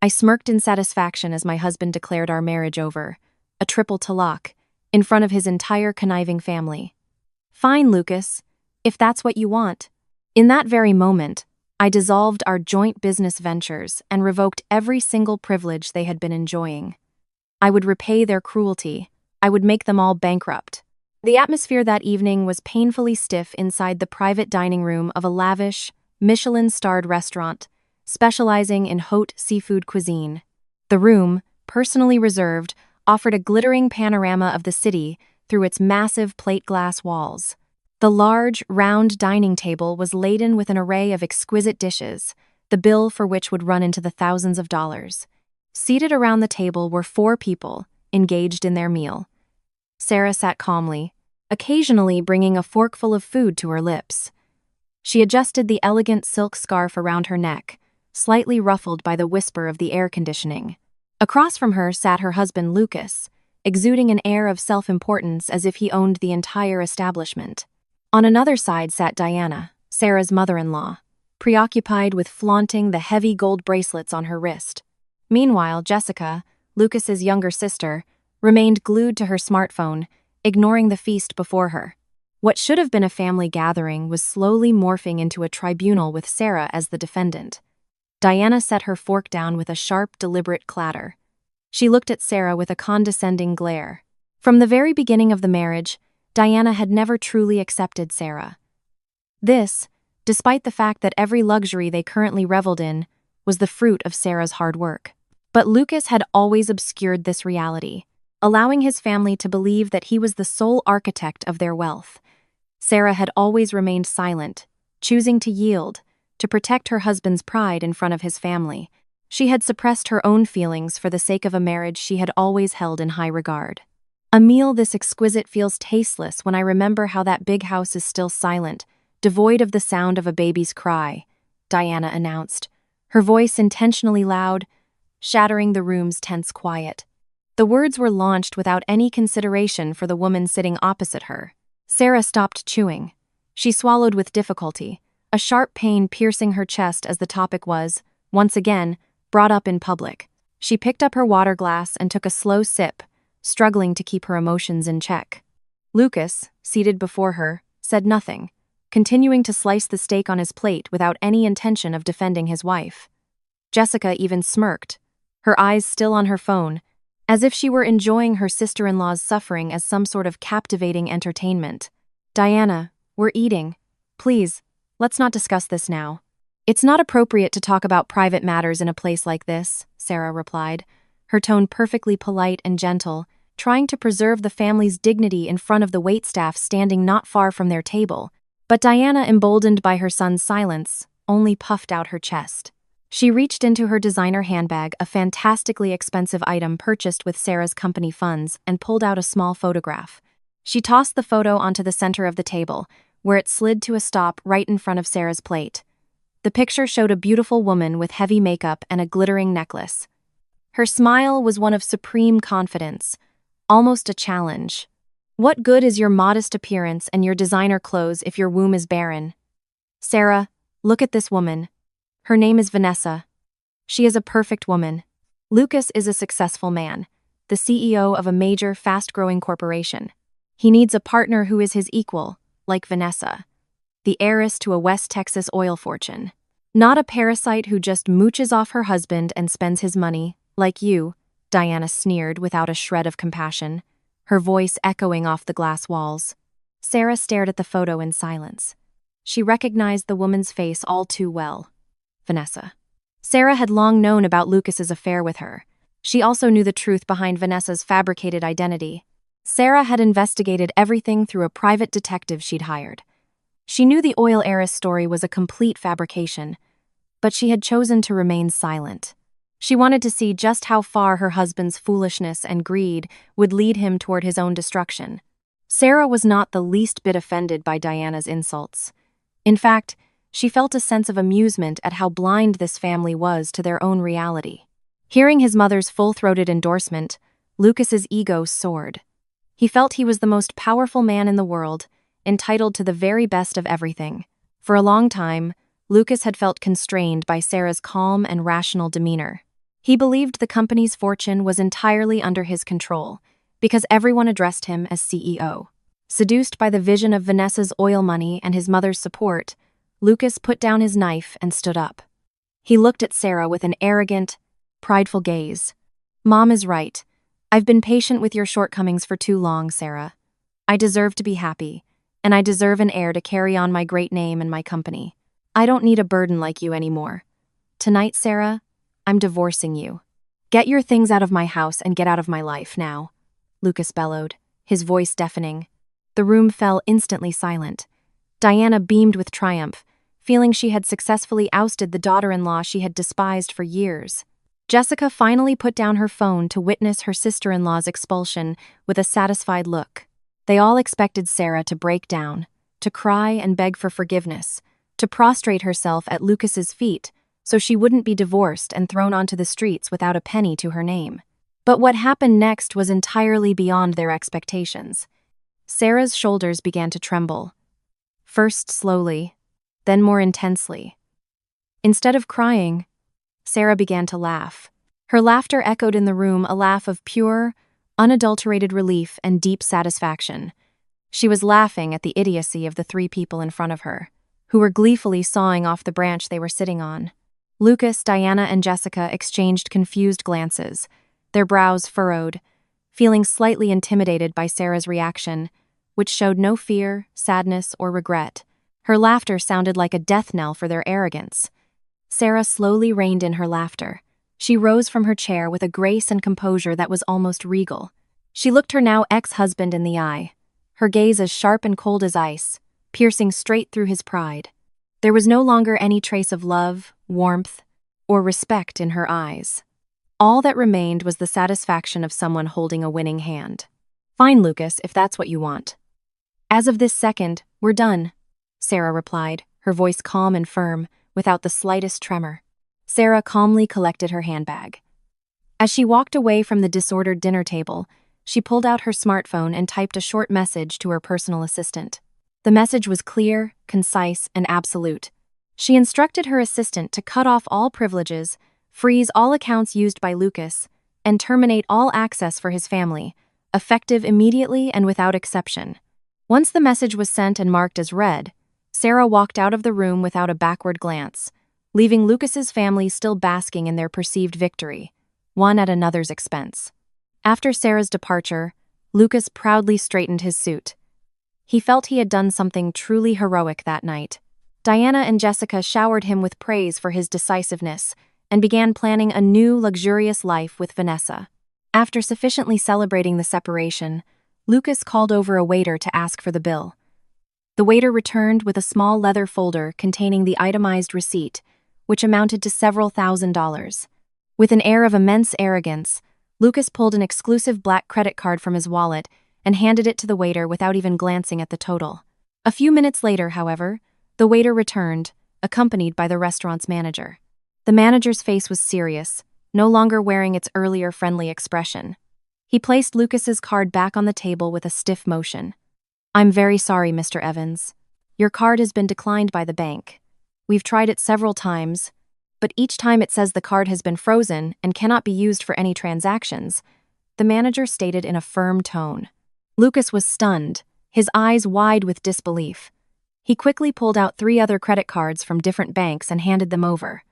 I smirked in satisfaction as my husband declared our marriage over, a triple talaq, in front of his entire conniving family. Fine, Lucas, if that's what you want. In that very moment, I dissolved our joint business ventures and revoked every single privilege they had been enjoying. I would repay their cruelty. I would make them all bankrupt. The atmosphere that evening was painfully stiff inside the private dining room of a lavish, Michelin-starred restaurant, specializing in haute seafood cuisine. The room, personally reserved, offered a glittering panorama of the city through its massive plate glass walls. The large, round dining table was laden with an array of exquisite dishes, the bill for which would run into the thousands of dollars. Seated around the table were 4 people, engaged in their meal. Sarah sat calmly, occasionally bringing a forkful of food to her lips. She adjusted the elegant silk scarf around her neck, slightly ruffled by the whisper of the air conditioning. Across from her sat her husband Lucas, exuding an air of self-importance as if he owned the entire establishment. On another side sat Diana, Sarah's mother-in-law, preoccupied with flaunting the heavy gold bracelets on her wrist. Meanwhile, Jessica, Lucas's younger sister, remained glued to her smartphone, ignoring the feast before her. What should have been a family gathering was slowly morphing into a tribunal with Sarah as the defendant. Diana set her fork down with a sharp, deliberate clatter. She looked at Sarah with a condescending glare. From the very beginning of the marriage, Diana had never truly accepted Sarah. This, despite the fact that every luxury they currently reveled in was the fruit of Sarah's hard work. But Lucas had always obscured this reality, allowing his family to believe that he was the sole architect of their wealth. Sarah had always remained silent, choosing to yield, to protect her husband's pride in front of his family. She had suppressed her own feelings for the sake of a marriage she had always held in high regard. A meal this exquisite feels tasteless when I remember how that big house is still silent, devoid of the sound of a baby's cry, Diana announced, her voice intentionally loud, shattering the room's tense quiet. The words were launched without any consideration for the woman sitting opposite her. Sarah stopped chewing. She swallowed with difficulty, a sharp pain piercing her chest as the topic was, once again, brought up in public. She picked up her water glass and took a slow sip, struggling to keep her emotions in check. Lucas, seated before her, said nothing, continuing to slice the steak on his plate without any intention of defending his wife. Jessica even smirked, her eyes still on her phone, as if she were enjoying her sister-in-law's suffering as some sort of captivating entertainment. Diana, we're eating. Please, let's not discuss this now. It's not appropriate to talk about private matters in a place like this, Sarah replied, her tone perfectly polite and gentle, trying to preserve the family's dignity in front of the waitstaff standing not far from their table. But Diana, emboldened by her son's silence, only puffed out her chest. She reached into her designer handbag, a fantastically expensive item purchased with Sarah's company funds, and pulled out a small photograph. She tossed the photo onto the center of the table, where it slid to a stop right in front of Sarah's plate. The picture showed a beautiful woman with heavy makeup and a glittering necklace. Her smile was one of supreme confidence, almost a challenge. What good is your modest appearance and your designer clothes if your womb is barren? Sarah, look at this woman. Her name is Vanessa. She is a perfect woman. Lucas is a successful man, the CEO of a major, fast-growing corporation. He needs a partner who is his equal, like Vanessa, the heiress to a West Texas oil fortune. Not a parasite who just mooches off her husband and spends his money, like you, Diana sneered without a shred of compassion, her voice echoing off the glass walls. Sarah stared at the photo in silence. She recognized the woman's face all too well. Vanessa. Sarah had long known about Lucas's affair with her. She also knew the truth behind Vanessa's fabricated identity. Sarah had investigated everything through a private detective she'd hired. She knew the oil heiress story was a complete fabrication, but she had chosen to remain silent. She wanted to see just how far her husband's foolishness and greed would lead him toward his own destruction. Sarah was not the least bit offended by Diana's insults. In fact, she felt a sense of amusement at how blind this family was to their own reality. Hearing his mother's full-throated endorsement, Lucas's ego soared. He felt he was the most powerful man in the world, entitled to the very best of everything. For a long time, Lucas had felt constrained by Sarah's calm and rational demeanor. He believed the company's fortune was entirely under his control because everyone addressed him as CEO. Seduced by the vision of Vanessa's oil money and his mother's support, Lucas put down his knife and stood up. He looked at Sarah with an arrogant, prideful gaze. "Mom is right. I've been patient with your shortcomings for too long, Sarah. I deserve to be happy, and I deserve an heir to carry on my great name and my company. I don't need a burden like you anymore. Tonight, Sarah, I'm divorcing you. Get your things out of my house and get out of my life now," Lucas bellowed, his voice deafening. The room fell instantly silent. Diana beamed with triumph, feeling she had successfully ousted the daughter-in-law she had despised for years. Jessica finally put down her phone to witness her sister-in-law's expulsion with a satisfied look. They all expected Sarah to break down, to cry and beg for forgiveness, to prostrate herself at Lucas's feet so she wouldn't be divorced and thrown onto the streets without a penny to her name. But what happened next was entirely beyond their expectations. Sarah's shoulders began to tremble, first slowly, then more intensely. Instead of crying, Sarah began to laugh. Her laughter echoed in the room, a laugh of pure, unadulterated relief and deep satisfaction. She was laughing at the idiocy of the three people in front of her, who were gleefully sawing off the branch they were sitting on. Lucas, Diana, and Jessica exchanged confused glances, their brows furrowed, feeling slightly intimidated by Sarah's reaction, which showed no fear, sadness, or regret. Her laughter sounded like a death knell for their arrogance. Sarah slowly reined in her laughter. She rose from her chair with a grace and composure that was almost regal. She looked her now ex-husband in the eye, her gaze as sharp and cold as ice, piercing straight through his pride. There was no longer any trace of love, warmth, or respect in her eyes. All that remained was the satisfaction of someone holding a winning hand. "Fine, Lucas, if that's what you want." "As of this second, we're done," Sarah replied, her voice calm and firm, without the slightest tremor. Sarah calmly collected her handbag. As she walked away from the disordered dinner table, she pulled out her smartphone and typed a short message to her personal assistant. The message was clear, concise, and absolute. She instructed her assistant to cut off all privileges, freeze all accounts used by Lucas, and terminate all access for his family, effective immediately and without exception. Once the message was sent and marked as read, Sarah walked out of the room without a backward glance, leaving Lucas's family still basking in their perceived victory, one at another's expense. After Sarah's departure, Lucas proudly straightened his suit. He felt he had done something truly heroic that night. Diana and Jessica showered him with praise for his decisiveness and began planning a new, luxurious life with Vanessa. After sufficiently celebrating the separation, Lucas called over a waiter to ask for the bill. The waiter returned with a small leather folder containing the itemized receipt, which amounted to several $1,000s. With an air of immense arrogance, Lucas pulled an exclusive black credit card from his wallet and handed it to the waiter without even glancing at the total. A few minutes later, however, the waiter returned, accompanied by the restaurant's manager. The manager's face was serious, no longer wearing its earlier friendly expression. He placed Lucas's card back on the table with a stiff motion. "I'm very sorry, Mr. Evans. Your card has been declined by the bank. We've tried it several times, but each time it says the card has been frozen and cannot be used for any transactions," the manager stated in a firm tone. Lucas was stunned, his eyes wide with disbelief. He quickly pulled out 3 other credit cards from different banks and handed them over.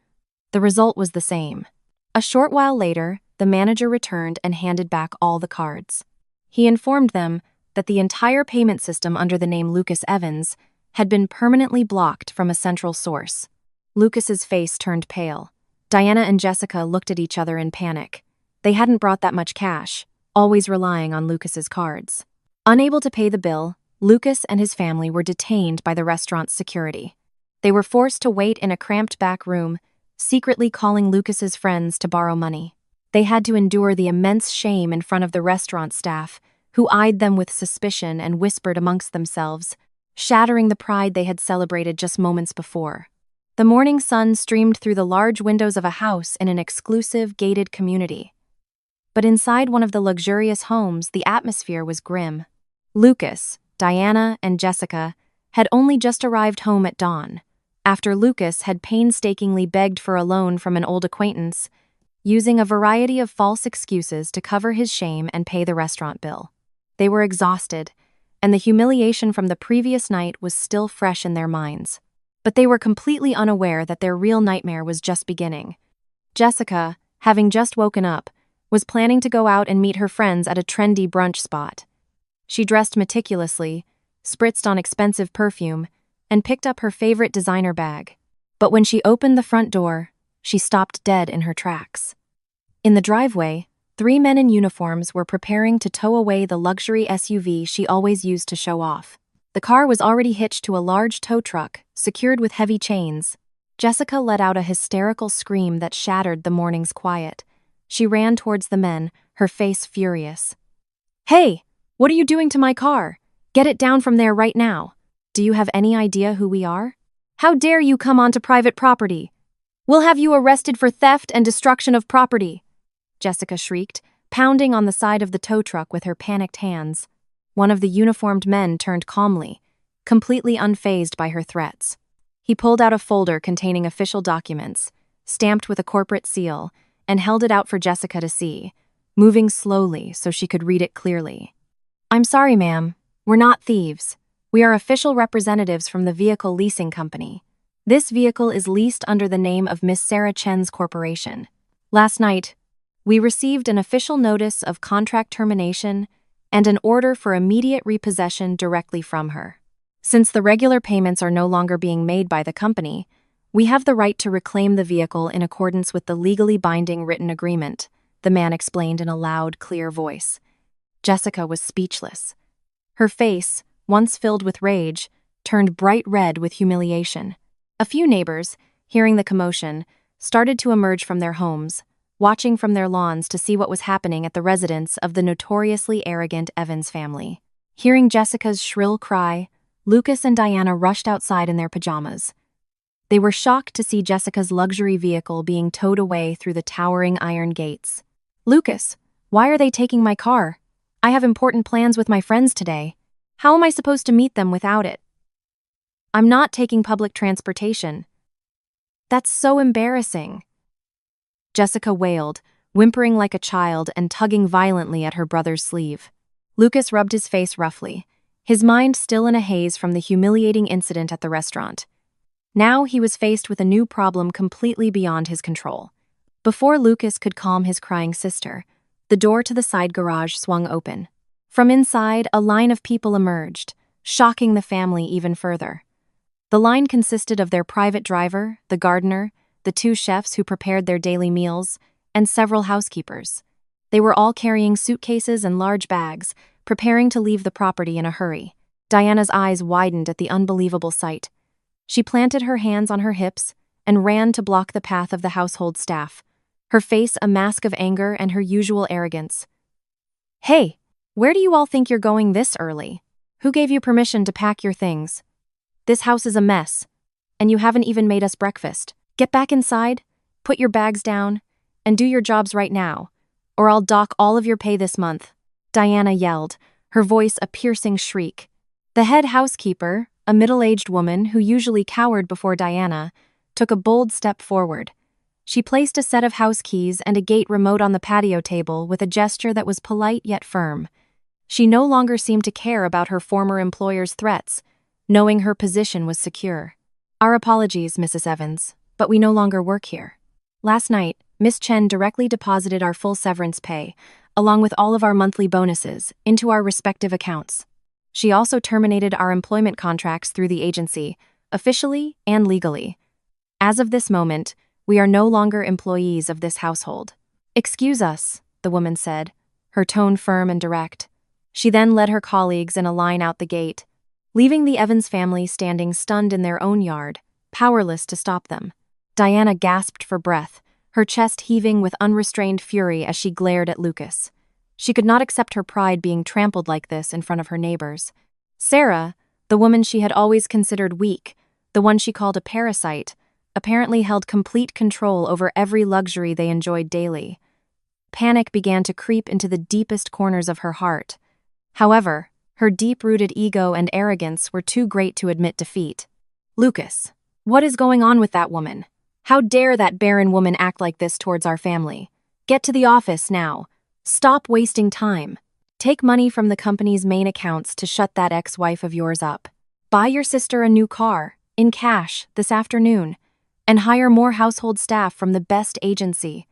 The result was the same. A short while later, the manager returned and handed back all the cards. He informed them that the entire payment system under the name Lucas Evans had been permanently blocked from a central source. Lucas's face turned pale. Diana and Jessica looked at each other in panic. They hadn't brought that much cash, always relying on Lucas's cards. Unable to pay the bill, Lucas and his family were detained by the restaurant's security. They were forced to wait in a cramped back room, secretly calling Lucas's friends to borrow money. They had to endure the immense shame in front of the restaurant staff, who eyed them with suspicion and whispered amongst themselves, shattering the pride they had celebrated just moments before. The morning sun streamed through the large windows of a house in an exclusive, gated community. But inside one of the luxurious homes, the atmosphere was grim. Lucas, Diana, and Jessica had only just arrived home at dawn. After Lucas had painstakingly begged for a loan from an old acquaintance, using a variety of false excuses to cover his shame and pay the restaurant bill. They were exhausted, and the humiliation from the previous night was still fresh in their minds. But they were completely unaware that their real nightmare was just beginning. Jessica, having just woken up, was planning to go out and meet her friends at a trendy brunch spot. She dressed meticulously, spritzed on expensive perfume, and picked up her favorite designer bag. But when she opened the front door, she stopped dead in her tracks. In the driveway, 3 men in uniforms were preparing to tow away the luxury SUV she always used to show off. The car was already hitched to a large tow truck, secured with heavy chains. Jessica let out a hysterical scream that shattered the morning's quiet. She ran towards the men, her face furious. "Hey, what are you doing to my car? Get it down from there right now. Do you have any idea who we are? How dare you come onto private property? We'll have you arrested for theft and destruction of property," Jessica shrieked, pounding on the side of the tow truck with her panicked hands. One of the uniformed men turned calmly, completely unfazed by her threats. He pulled out a folder containing official documents, stamped with a corporate seal, and held it out for Jessica to see, moving slowly so she could read it clearly. "I'm sorry, ma'am. We're not thieves. We are official representatives from the vehicle leasing company. This vehicle is leased under the name of Miss Sarah Chen's corporation. Last night, we received an official notice of contract termination and an order for immediate repossession directly from her. Since the regular payments are no longer being made by the company, we have the right to reclaim the vehicle in accordance with the legally binding written agreement," the man explained in a loud, clear voice. Jessica was speechless. Her face, once filled with rage, turned bright red with humiliation. A few neighbors, hearing the commotion, started to emerge from their homes, watching from their lawns to see what was happening at the residence of the notoriously arrogant Evans family. Hearing Jessica's shrill cry, Lucas and Diana rushed outside in their pajamas. They were shocked to see Jessica's luxury vehicle being towed away through the towering iron gates. "Lucas, why are they taking my car? I have important plans with my friends today. How am I supposed to meet them without it? I'm not taking public transportation. That's so embarrassing," Jessica wailed, whimpering like a child and tugging violently at her brother's sleeve. Lucas rubbed his face roughly, his mind still in a haze from the humiliating incident at the restaurant. Now he was faced with a new problem completely beyond his control. Before Lucas could calm his crying sister, the door to the side garage swung open. From inside, a line of people emerged, shocking the family even further. The line consisted of their private driver, the gardener, the 2 chefs who prepared their daily meals, and several housekeepers. They were all carrying suitcases and large bags, preparing to leave the property in a hurry. Diana's eyes widened at the unbelievable sight. She planted her hands on her hips and ran to block the path of the household staff, her face a mask of anger and her usual arrogance. "Hey, where do you all think you're going this early? Who gave you permission to pack your things? This house is a mess, and you haven't even made us breakfast. Get back inside, put your bags down, and do your jobs right now, or I'll dock all of your pay this month," Diana yelled, her voice a piercing shriek. The head housekeeper, a middle-aged woman who usually cowered before Diana, took a bold step forward. She placed a set of house keys and a gate remote on the patio table with a gesture that was polite yet firm. She no longer seemed to care about her former employer's threats, knowing her position was secure. "Our apologies, Mrs. Evans, but we no longer work here. Last night, Miss Chen directly deposited our full severance pay, along with all of our monthly bonuses, into our respective accounts. She also terminated our employment contracts through the agency, officially and legally. As of this moment, we are no longer employees of this household." "Excuse us," the woman said, her tone firm and direct. She then led her colleagues in a line out the gate, leaving the Evans family standing stunned in their own yard, powerless to stop them. Diana gasped for breath, her chest heaving with unrestrained fury as she glared at Lucas. She could not accept her pride being trampled like this in front of her neighbors. Sarah, the woman she had always considered weak, the one she called a parasite, apparently held complete control over every luxury they enjoyed daily. Panic began to creep into the deepest corners of her heart. However, her deep-rooted ego and arrogance were too great to admit defeat. "Lucas, what is going on with that woman? How dare that barren woman act like this towards our family? Get to the office now. Stop wasting time. Take money from the company's main accounts to shut that ex-wife of yours up. Buy your sister a new car, in cash, this afternoon, and hire more household staff from the best agency.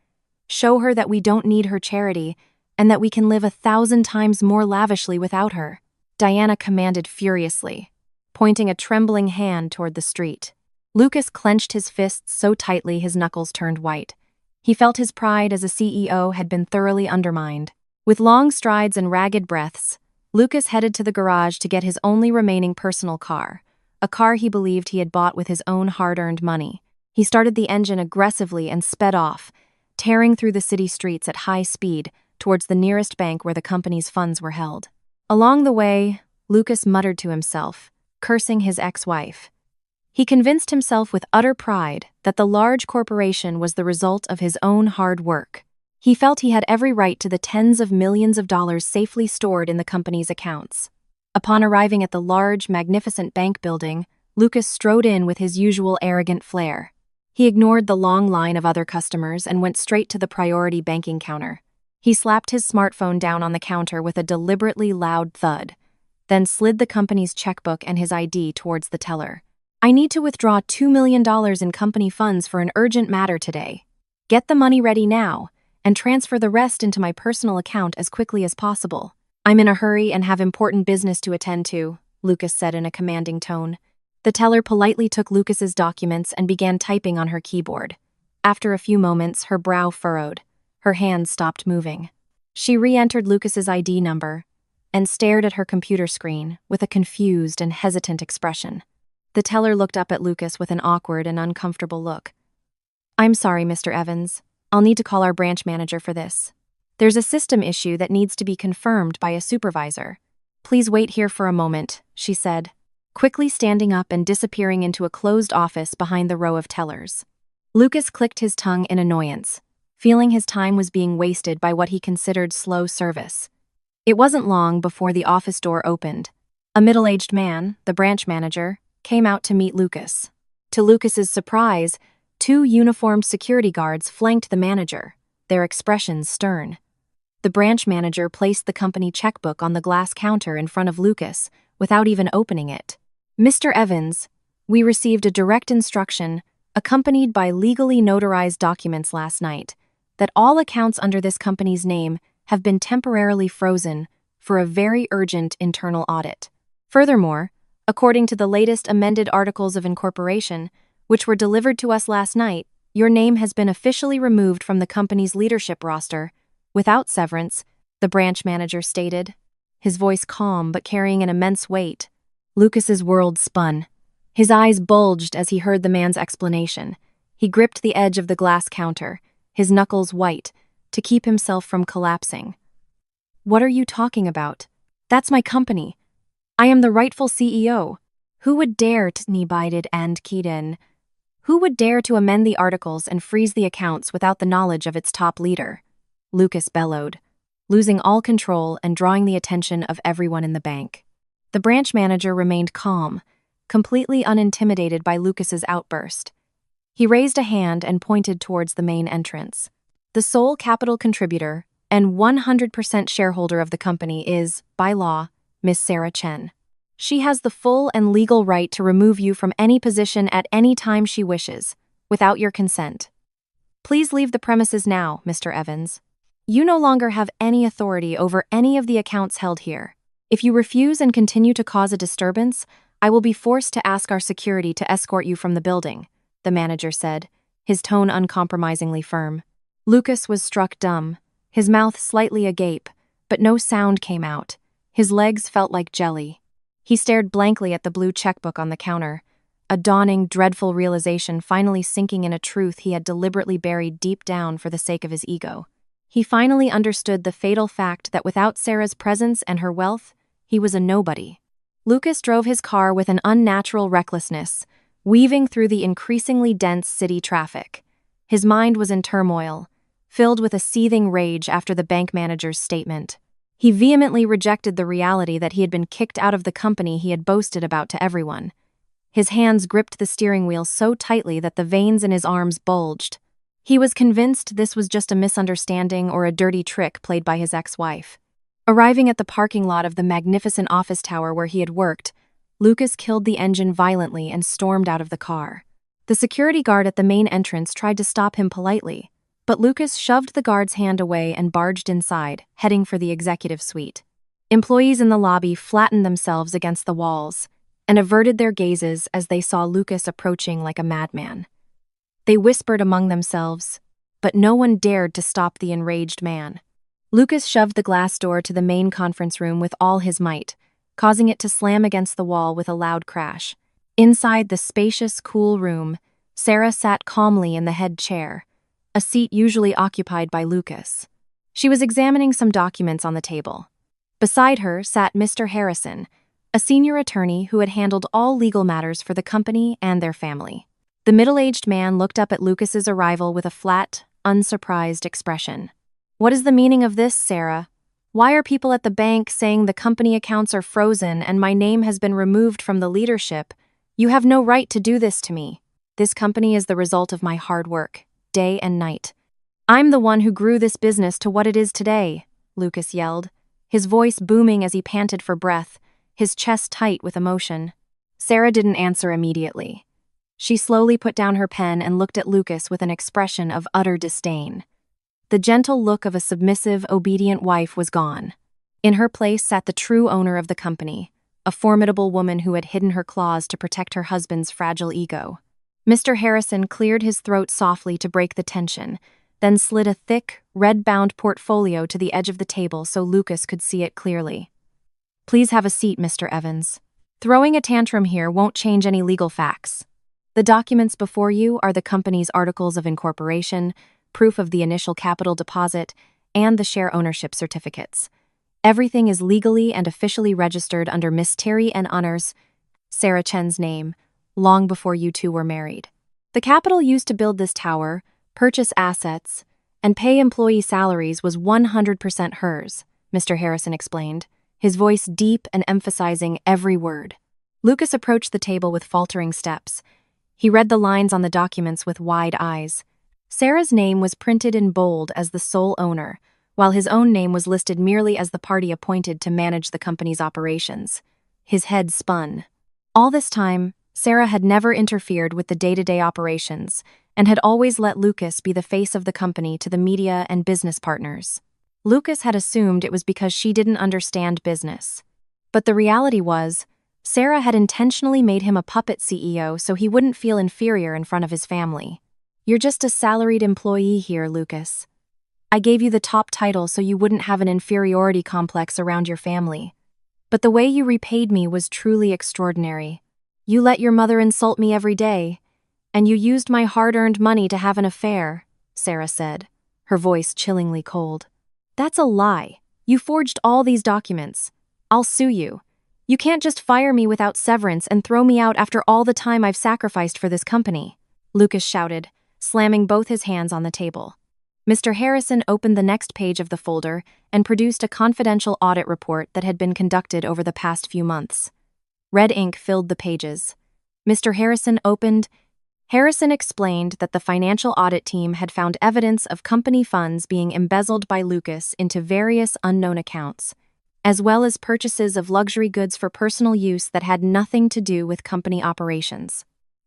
Show her that we don't need her charity and that we can live 1,000 times more lavishly without her, Diana commanded furiously, pointing a trembling hand toward the street. Lucas clenched his fists so tightly his knuckles turned white. He felt his pride as a CEO had been thoroughly undermined. With long strides and ragged breaths, Lucas headed to the garage to get his only remaining personal car, a car he believed he had bought with his own hard-earned money. He started the engine aggressively and sped off, tearing through the city streets at high speed towards the nearest bank where the company's funds were held. Along the way, Lucas muttered to himself, cursing his ex-wife. He convinced himself with utter pride that the large corporation was the result of his own hard work. He felt he had every right to the tens of millions of dollars safely stored in the company's accounts. Upon arriving at the large, magnificent bank building, Lucas strode in with his usual arrogant flair. He ignored the long line of other customers and went straight to the priority banking counter. He slapped his smartphone down on the counter with a deliberately loud thud, then slid the company's checkbook and his ID towards the teller. I need to withdraw $2 million in company funds for an urgent matter today. Get the money ready now, and transfer the rest into my personal account as quickly as possible. I'm in a hurry and have important business to attend to, Lucas said in a commanding tone. The teller politely took Lucas's documents and began typing on her keyboard. After a few moments, her brow furrowed. Her hands stopped moving. She re-entered Lucas's ID number and stared at her computer screen with a confused and hesitant expression. The teller looked up at Lucas with an awkward and uncomfortable look. I'm sorry, Mr. Evans. I'll need to call our branch manager for this. There's a system issue that needs to be confirmed by a supervisor. Please wait here for a moment, she said, quickly standing up and disappearing into a closed office behind the row of tellers. Lucas clicked his tongue in annoyance, feeling his time was being wasted by what he considered slow service. It wasn't long before the office door opened. A middle-aged man, the branch manager, came out to meet Lucas. To Lucas's surprise, 2 uniformed security guards flanked the manager, their expressions stern. The branch manager placed the company checkbook on the glass counter in front of Lucas without even opening it. Mr. Evans, we received a direct instruction, accompanied by legally notarized documents last night, that all accounts under this company's name have been temporarily frozen for a very urgent internal audit. Furthermore, according to the latest amended articles of incorporation, which were delivered to us last night, your name has been officially removed from the company's leadership roster, without severance, the branch manager stated, his voice calm but carrying an immense weight. Lucas's world spun. His eyes bulged as he heard the man's explanation. He gripped the edge of the glass counter, his knuckles white, to keep himself from collapsing. What are you talking about? That's my company. I am the rightful CEO. Who would dare to Nebided and Keaton? Who would dare to amend the articles and freeze the accounts without the knowledge of its top leader? Lucas bellowed, losing all control and drawing the attention of everyone in the bank. The branch manager remained calm, completely unintimidated by Lucas's outburst. He raised a hand and pointed towards the main entrance. The sole capital contributor and 100% shareholder of the company is, by law, Miss Sarah Chen. She has the full and legal right to remove you from any position at any time she wishes, without your consent. Please leave the premises now, Mr. Evans. You no longer have any authority over any of the accounts held here. If you refuse and continue to cause a disturbance, I will be forced to ask our security to escort you from the building, the manager said, his tone uncompromisingly firm. Lucas was struck dumb, his mouth slightly agape, but no sound came out. His legs felt like jelly. He stared blankly at the blue checkbook on the counter, a dawning, dreadful realization finally sinking in a truth he had deliberately buried deep down for the sake of his ego. He finally understood the fatal fact that without Sarah's presence and her wealth, he was a nobody. Lucas drove his car with an unnatural recklessness, weaving through the increasingly dense city traffic. His mind was in turmoil, filled with a seething rage after the bank manager's statement. He vehemently rejected the reality that he had been kicked out of the company he had boasted about to everyone. His hands gripped the steering wheel so tightly that the veins in his arms bulged. He was convinced this was just a misunderstanding or a dirty trick played by his ex-wife. Arriving at the parking lot of the magnificent office tower where he had worked, Lucas killed the engine violently and stormed out of the car. The security guard at the main entrance tried to stop him politely, but Lucas shoved the guard's hand away and barged inside, heading for the executive suite. Employees in the lobby flattened themselves against the walls and averted their gazes as they saw Lucas approaching like a madman. They whispered among themselves, but no one dared to stop the enraged man. Lucas shoved the glass door to the main conference room with all his might, causing it to slam against the wall with a loud crash. Inside the spacious, cool room, Sarah sat calmly in the head chair, a seat usually occupied by Lucas. She was examining some documents on the table. Beside her sat Mr. Harrison, a senior attorney who had handled all legal matters for the company and their family. The middle-aged man looked up at Lucas's arrival with a flat, unsurprised expression. "What is the meaning of this, Sarah? Why are people at the bank saying the company accounts are frozen and my name has been removed from the leadership? You have no right to do this to me. This company is the result of my hard work, day and night. I'm the one who grew this business to what it is today," Lucas yelled, his voice booming as he panted for breath, his chest tight with emotion. Sarah didn't answer immediately. She slowly put down her pen and looked at Lucas with an expression of utter disdain. The gentle look of a submissive, obedient wife was gone. In her place sat the true owner of the company, a formidable woman who had hidden her claws to protect her husband's fragile ego. Mr. Harrison cleared his throat softly to break the tension, then slid a thick, red-bound portfolio to the edge of the table so Lucas could see it clearly. "Please have a seat, Mr. Evans. Throwing a tantrum here won't change any legal facts. The documents before you are the company's articles of incorporation, proof of the initial capital deposit, and the share ownership certificates. Everything is legally and officially registered under Miss Terry N. Honors, Sarah Chen's name, long before you two were married. The capital used to build this tower, purchase assets, and pay employee salaries was 100% hers," Mr. Harrison explained, his voice deep and emphasizing every word. Lucas approached the table with faltering steps. He read the lines on the documents with wide eyes. Sarah's name was printed in bold as the sole owner, while his own name was listed merely as the party appointed to manage the company's operations. His head spun. All this time, Sarah had never interfered with the day-to-day operations and had always let Lucas be the face of the company to the media and business partners. Lucas had assumed it was because she didn't understand business. But the reality was, Sarah had intentionally made him a puppet CEO so he wouldn't feel inferior in front of his family. "You're just a salaried employee here, Lucas. I gave you the top title so you wouldn't have an inferiority complex around your family. But the way you repaid me was truly extraordinary. You let your mother insult me every day, and you used my hard-earned money to have an affair," Sarah said, her voice chillingly cold. "That's a lie. You forged all these documents. I'll sue you. You can't just fire me without severance and throw me out after all the time I've sacrificed for this company," Lucas shouted, slamming both his hands on the table. Mr. Harrison opened the next page of the folder and produced a confidential audit report that had been conducted over the past few months. Red ink filled the pages. Mr. Harrison explained that the financial audit team had found evidence of company funds being embezzled by Lucas into various unknown accounts, as well as purchases of luxury goods for personal use that had nothing to do with company operations.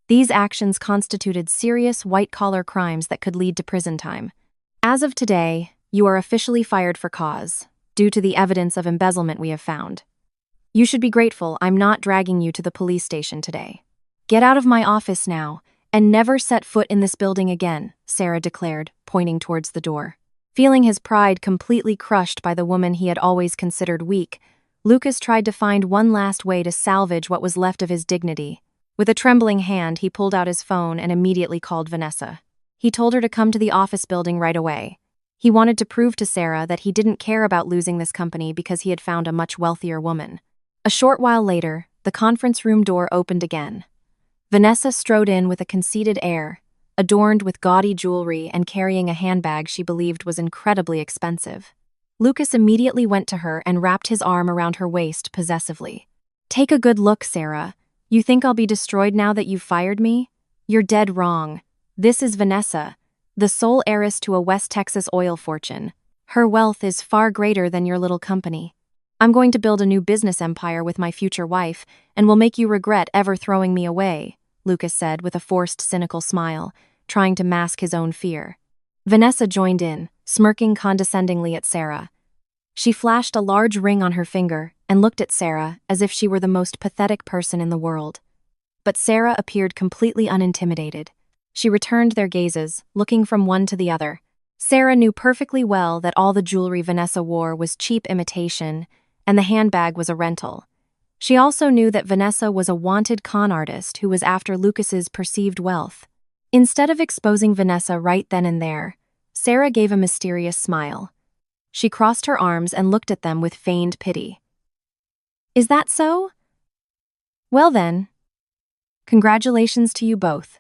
These actions constituted serious white-collar crimes that could lead to prison time. "As of today, you are officially fired for cause, due to the evidence of embezzlement we have found. You should be grateful I'm not dragging you to the police station today. Get out of my office now, and never set foot in this building again," Sarah declared, pointing towards the door. Feeling his pride completely crushed by the woman he had always considered weak, Lucas tried to find one last way to salvage what was left of his dignity. With a trembling hand, he pulled out his phone and immediately called Vanessa. He told her to come to the office building right away. He wanted to prove to Sarah that he didn't care about losing this company because he had found a much wealthier woman. A short while later, the conference room door opened again. Vanessa strode in with a conceited air, adorned with gaudy jewelry and carrying a handbag she believed was incredibly expensive. Lucas immediately went to her and wrapped his arm around her waist possessively. "Take a good look, Sarah. You think I'll be destroyed now that you've fired me? You're dead wrong. This is Vanessa, the sole heiress to a West Texas oil fortune. Her wealth is far greater than your little company. I'm going to build a new business empire with my future wife, and will make you regret ever throwing me away, Lucas said with a forced, cynical smile, trying to mask his own fear. Vanessa joined in, smirking condescendingly at Sarah. She flashed a large ring on her finger and looked at Sarah as if she were the most pathetic person in the world. But Sarah appeared completely unintimidated. She returned their gazes, looking from one to the other. Sarah knew perfectly well that all the jewelry Vanessa wore was cheap imitation, and the handbag was a rental. She also knew that Vanessa was a wanted con artist who was after Lucas's perceived wealth. Instead of exposing Vanessa right then and there, Sarah gave a mysterious smile. She crossed her arms and looked at them with feigned pity. Is that so? Well then, congratulations to you both.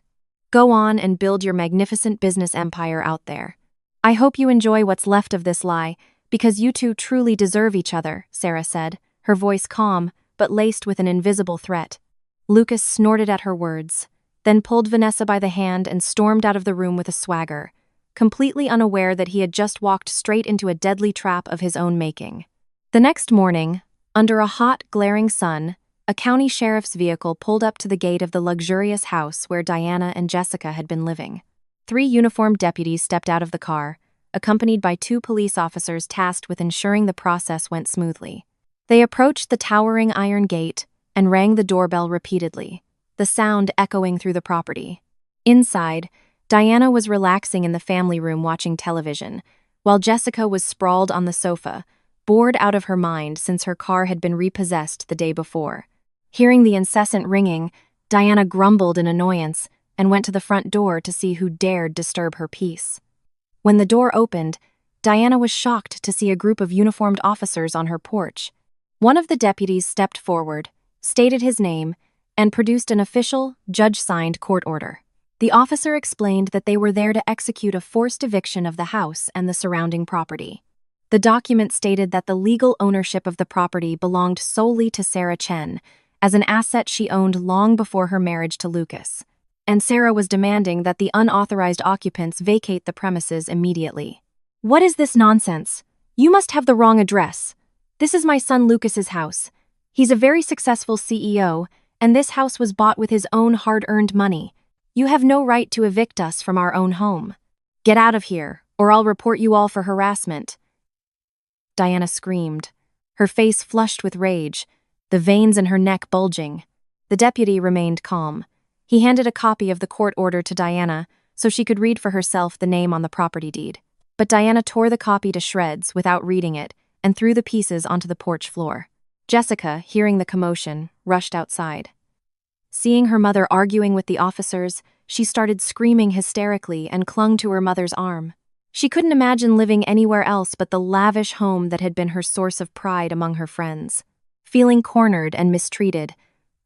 Go on and build your magnificent business empire out there. I hope you enjoy what's left of this lie, because you two truly deserve each other, Sarah said, her voice calm, but laced with an invisible threat. Lucas snorted at her words, then pulled Vanessa by the hand and stormed out of the room with a swagger, completely unaware that he had just walked straight into a deadly trap of his own making. The next morning, under a hot, glaring sun, a county sheriff's vehicle pulled up to the gate of the luxurious house where Diana and Jessica had been living. 3 uniformed deputies stepped out of the car, accompanied by 2 police officers tasked with ensuring the process went smoothly. They approached the towering iron gate and rang the doorbell repeatedly, the sound echoing through the property. Inside, Diana was relaxing in the family room watching television, while Jessica was sprawled on the sofa, bored out of her mind since her car had been repossessed the day before. Hearing the incessant ringing, Diana grumbled in annoyance and went to the front door to see who dared disturb her peace. When the door opened, Diana was shocked to see a group of uniformed officers on her porch. One of the deputies stepped forward, stated his name, and produced an official, judge-signed court order. The officer explained that they were there to execute a forced eviction of the house and the surrounding property. The document stated that the legal ownership of the property belonged solely to Sarah Chen, as an asset she owned long before her marriage to Lucas, and Sarah was demanding that the unauthorized occupants vacate the premises immediately. What is this nonsense? You must have the wrong address. This is my son Lucas's house. He's a very successful CEO, and this house was bought with his own hard-earned money. You have no right to evict us from our own home. Get out of here, or I'll report you all for harassment. Diana screamed, her face flushed with rage, the veins in her neck bulging. The deputy remained calm. He handed a copy of the court order to Diana so she could read for herself the name on the property deed. But Diana tore the copy to shreds without reading it and threw the pieces onto the porch floor. Jessica, hearing the commotion, rushed outside. Seeing her mother arguing with the officers, she started screaming hysterically and clung to her mother's arm. She couldn't imagine living anywhere else but the lavish home that had been her source of pride among her friends. Feeling cornered and mistreated,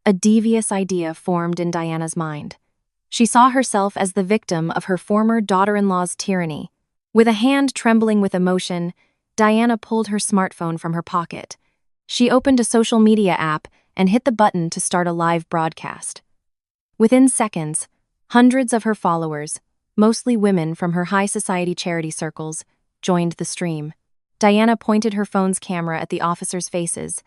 a devious idea formed in Diana's mind. She saw herself as the victim of her former daughter-in-law's tyranny. With a hand trembling with emotion, Diana pulled her smartphone from her pocket. She opened a social media app and hit the button to start a live broadcast. Within seconds, hundreds of her followers, mostly women from her high society charity circles, joined the stream. Diana pointed her phone's camera at the officers' faces,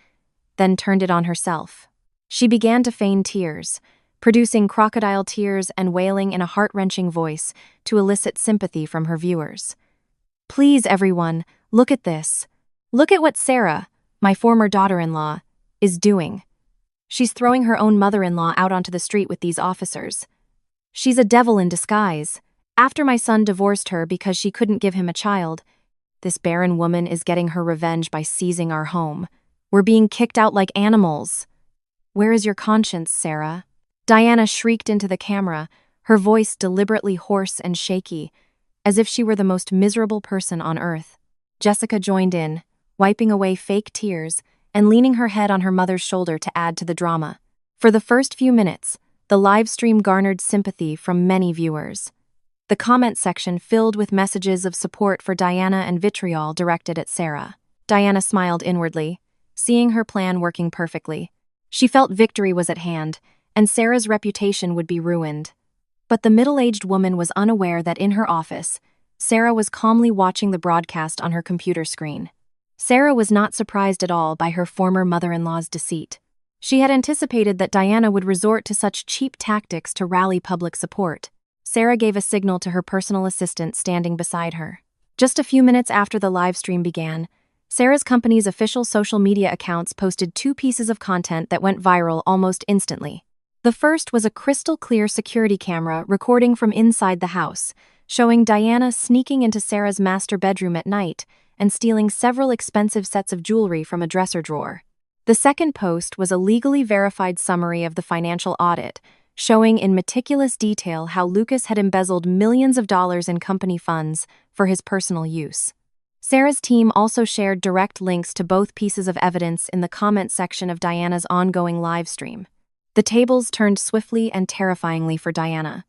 then turned it on herself. She began to feign tears, producing crocodile tears and wailing in a heart-wrenching voice to elicit sympathy from her viewers. Please, everyone, look at this. Look at what Sarah, my former daughter-in-law, is doing. She's throwing her own mother-in-law out onto the street with these officers. She's a devil in disguise. After my son divorced her because she couldn't give him a child, this barren woman is getting her revenge by seizing our home. We're being kicked out like animals. Where is your conscience, Sarah? Diana shrieked into the camera, her voice deliberately hoarse and shaky, as if she were the most miserable person on earth. Jessica joined in, wiping away fake tears and leaning her head on her mother's shoulder to add to the drama. For the first few minutes, the live stream garnered sympathy from many viewers. The comment section filled with messages of support for Diana and vitriol directed at Sarah. Diana smiled inwardly, seeing her plan working perfectly. She felt victory was at hand, and Sarah's reputation would be ruined. But the middle-aged woman was unaware that in her office, Sarah was calmly watching the broadcast on her computer screen. Sarah was not surprised at all by her former mother-in-law's deceit. She had anticipated that Diana would resort to such cheap tactics to rally public support. Sarah gave a signal to her personal assistant standing beside her. Just a few minutes after the live stream began, Sarah's company's official social media accounts posted 2 pieces of content that went viral almost instantly. The first was a crystal-clear security camera recording from inside the house, showing Diana sneaking into Sarah's master bedroom at night and stealing several expensive sets of jewelry from a dresser drawer. The second post was a legally verified summary of the financial audit, showing in meticulous detail how Lucas had embezzled millions of dollars in company funds for his personal use. Sarah's team also shared direct links to both pieces of evidence in the comment section of Diana's ongoing live stream. The tables turned swiftly and terrifyingly for Diana.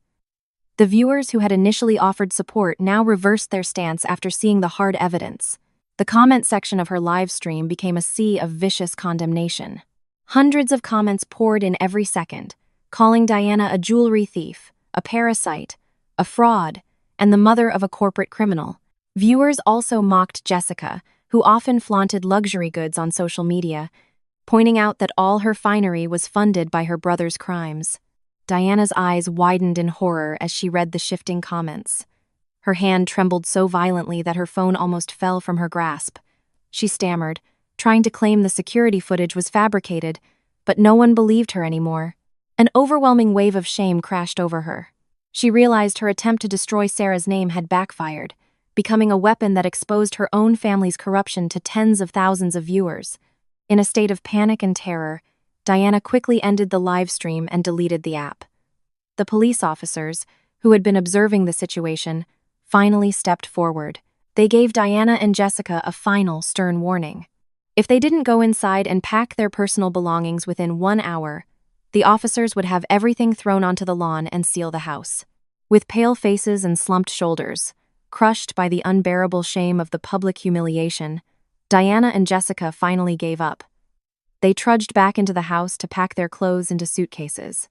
The viewers who had initially offered support now reversed their stance after seeing the hard evidence. The comment section of her live stream became a sea of vicious condemnation. Hundreds of comments poured in every second, calling Diana a jewelry thief, a parasite, a fraud, and the mother of a corporate criminal. Viewers also mocked Jessica, who often flaunted luxury goods on social media, pointing out that all her finery was funded by her brother's crimes. Diana's eyes widened in horror as she read the shifting comments. Her hand trembled so violently that her phone almost fell from her grasp. She stammered, trying to claim the security footage was fabricated, but no one believed her anymore. An overwhelming wave of shame crashed over her. She realized her attempt to destroy Sarah's name had backfired, becoming a weapon that exposed her own family's corruption to tens of thousands of viewers. In a state of panic and terror, Diana quickly ended the live stream and deleted the app. The police officers, who had been observing the situation, finally stepped forward. They gave Diana and Jessica a final stern warning. If they didn't go inside and pack their personal belongings within 1 hour, the officers would have everything thrown onto the lawn and seal the house. With pale faces and slumped shoulders, crushed by the unbearable shame of the public humiliation, Diana and Jessica finally gave up. They trudged back into the house to pack their clothes into suitcases.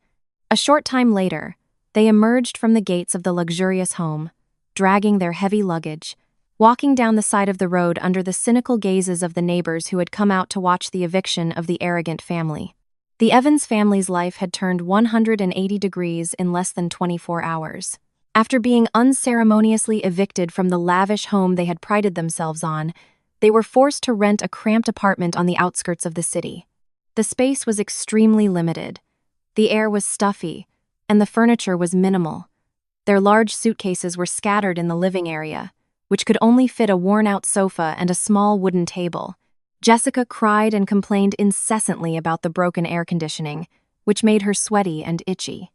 A short time later, they emerged from the gates of the luxurious home, dragging their heavy luggage, walking down the side of the road under the cynical gazes of the neighbors who had come out to watch the eviction of the arrogant family. The Evans family's life had turned 180 degrees in less than 24 hours. After being unceremoniously evicted from the lavish home they had prided themselves on, they were forced to rent a cramped apartment on the outskirts of the city. The space was extremely limited. The air was stuffy, and the furniture was minimal. Their large suitcases were scattered in the living area, which could only fit a worn-out sofa and a small wooden table. Jessica cried and complained incessantly about the broken air conditioning, which made her sweaty and itchy.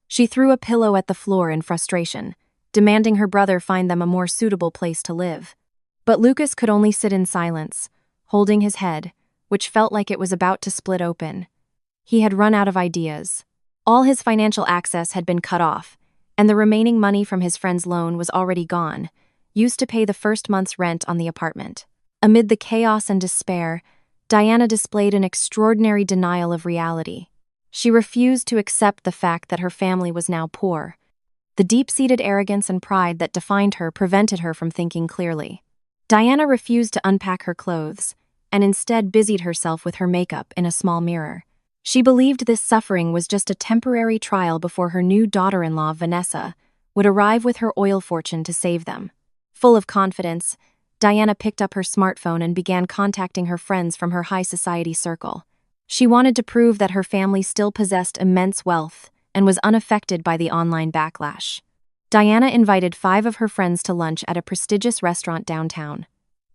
She threw a pillow at the floor in frustration, demanding her brother find them a more suitable place to live. But Lucas could only sit in silence, holding his head, which felt like it was about to split open. He had run out of ideas. All his financial access had been cut off, and the remaining money from his friend's loan was already gone, used to pay the first month's rent on the apartment. Amid the chaos and despair, Diana displayed an extraordinary denial of reality. She refused to accept the fact that her family was now poor. The deep-seated arrogance and pride that defined her prevented her from thinking clearly. Diana refused to unpack her clothes, and instead busied herself with her makeup in a small mirror. She believed this suffering was just a temporary trial before her new daughter-in-law, Vanessa, would arrive with her oil fortune to save them. Full of confidence, Diana picked up her smartphone and began contacting her friends from her high society circle. She wanted to prove that her family still possessed immense wealth and was unaffected by the online backlash. Diana invited 5 of her friends to lunch at a prestigious restaurant downtown.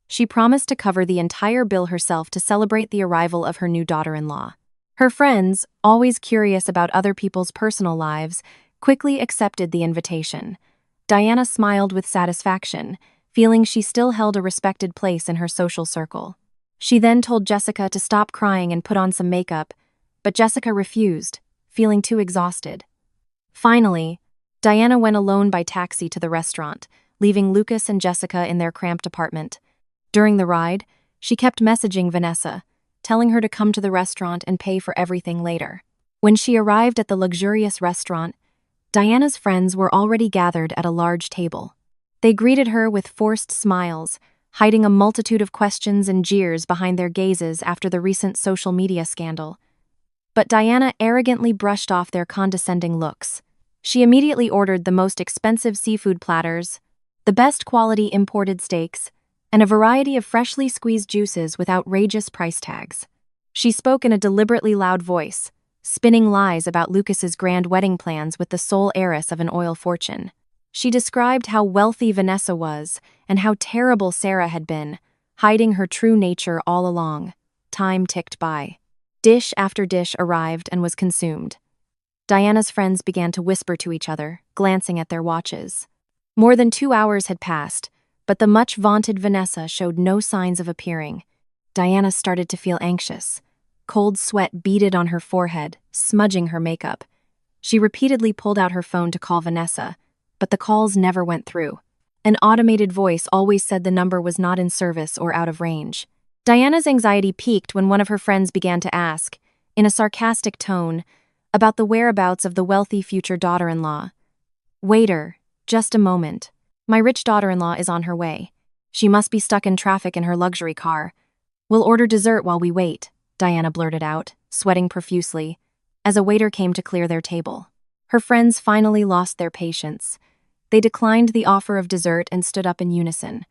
She promised to cover the entire bill herself to celebrate the arrival of her new daughter-in-law. Her friends, always curious about other people's personal lives, quickly accepted the invitation. Diana smiled with satisfaction, feeling she still held a respected place in her social circle. She then told Jessica to stop crying and put on some makeup, but Jessica refused, feeling too exhausted. Finally, Diana went alone by taxi to the restaurant, leaving Lucas and Jessica in their cramped apartment. During the ride, she kept messaging Vanessa, telling her to come to the restaurant and pay for everything later. When she arrived at the luxurious restaurant, Diana's friends were already gathered at a large table. They greeted her with forced smiles, hiding a multitude of questions and jeers behind their gazes after the recent social media scandal. But Diana arrogantly brushed off their condescending looks. She immediately ordered the most expensive seafood platters, the best quality imported steaks, and a variety of freshly squeezed juices with outrageous price tags. She spoke in a deliberately loud voice, spinning lies about Lucas's grand wedding plans with the sole heiress of an oil fortune. She described how wealthy Vanessa was and how terrible Sarah had been, hiding her true nature all along. Time ticked by. Dish after dish arrived and was consumed. Diana's friends began to whisper to each other, glancing at their watches. More than 2 hours had passed, but the much-vaunted Vanessa showed no signs of appearing. Diana started to feel anxious. Cold sweat beaded on her forehead, smudging her makeup. She repeatedly pulled out her phone to call Vanessa, but the calls never went through. An automated voice always said the number was not in service or out of range. Diana's anxiety peaked when one of her friends began to ask, in a sarcastic tone, about the whereabouts of the wealthy future daughter-in-law. "Waiter, just a moment. My rich daughter-in-law is on her way. She must be stuck in traffic in her luxury car. We'll order dessert while we wait," Diana blurted out, sweating profusely, as a waiter came to clear their table. Her friends finally lost their patience. They declined the offer of dessert and stood up in unison.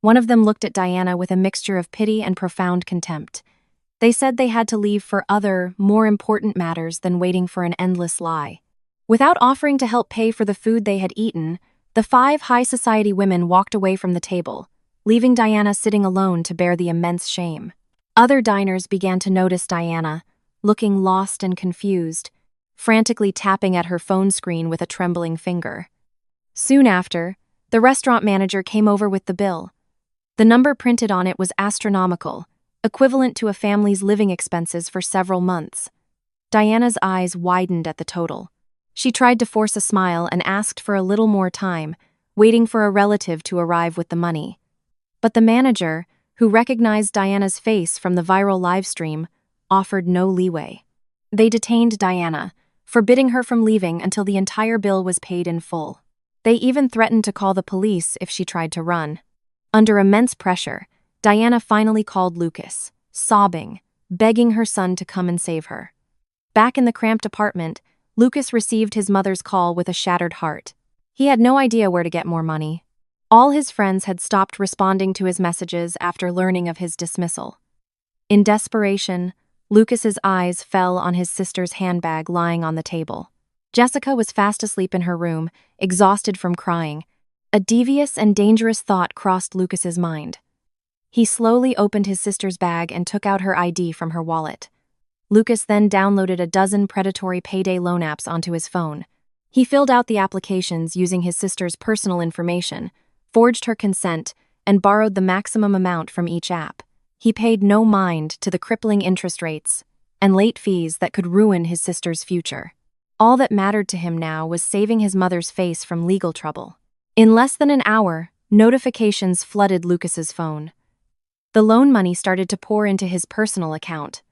One of them looked at Diana with a mixture of pity and profound contempt. They said they had to leave for other, more important matters than waiting for an endless lie. Without offering to help pay for the food they had eaten, the 5 high society women walked away from the table, leaving Diana sitting alone to bear the immense shame. Other diners began to notice Diana, looking lost and confused, frantically tapping at her phone screen with a trembling finger. Soon after, the restaurant manager came over with the bill. The number printed on it was astronomical, equivalent to a family's living expenses for several months. Diana's eyes widened at the total. She tried to force a smile and asked for a little more time, waiting for a relative to arrive with the money. But the manager, who recognized Diana's face from the viral livestream, offered no leeway. They detained Diana, forbidding her from leaving until the entire bill was paid in full. They even threatened to call the police if she tried to run. Under immense pressure, Diana finally called Lucas, sobbing, begging her son to come and save her. Back in the cramped apartment, Lucas received his mother's call with a shattered heart. He had no idea where to get more money. All his friends had stopped responding to his messages after learning of his dismissal. In desperation, Lucas's eyes fell on his sister's handbag lying on the table. Jessica was fast asleep in her room, exhausted from crying. A devious and dangerous thought crossed Lucas's mind. He slowly opened his sister's bag and took out her ID from her wallet. Lucas then downloaded a dozen predatory payday loan apps onto his phone. He filled out the applications using his sister's personal information, forged her consent, and borrowed the maximum amount from each app. He paid no mind to the crippling interest rates and late fees that could ruin his sister's future. All that mattered to him now was saving his mother's face from legal trouble. In less than an hour, notifications flooded Lucas's phone. The loan money started to pour into his personal account.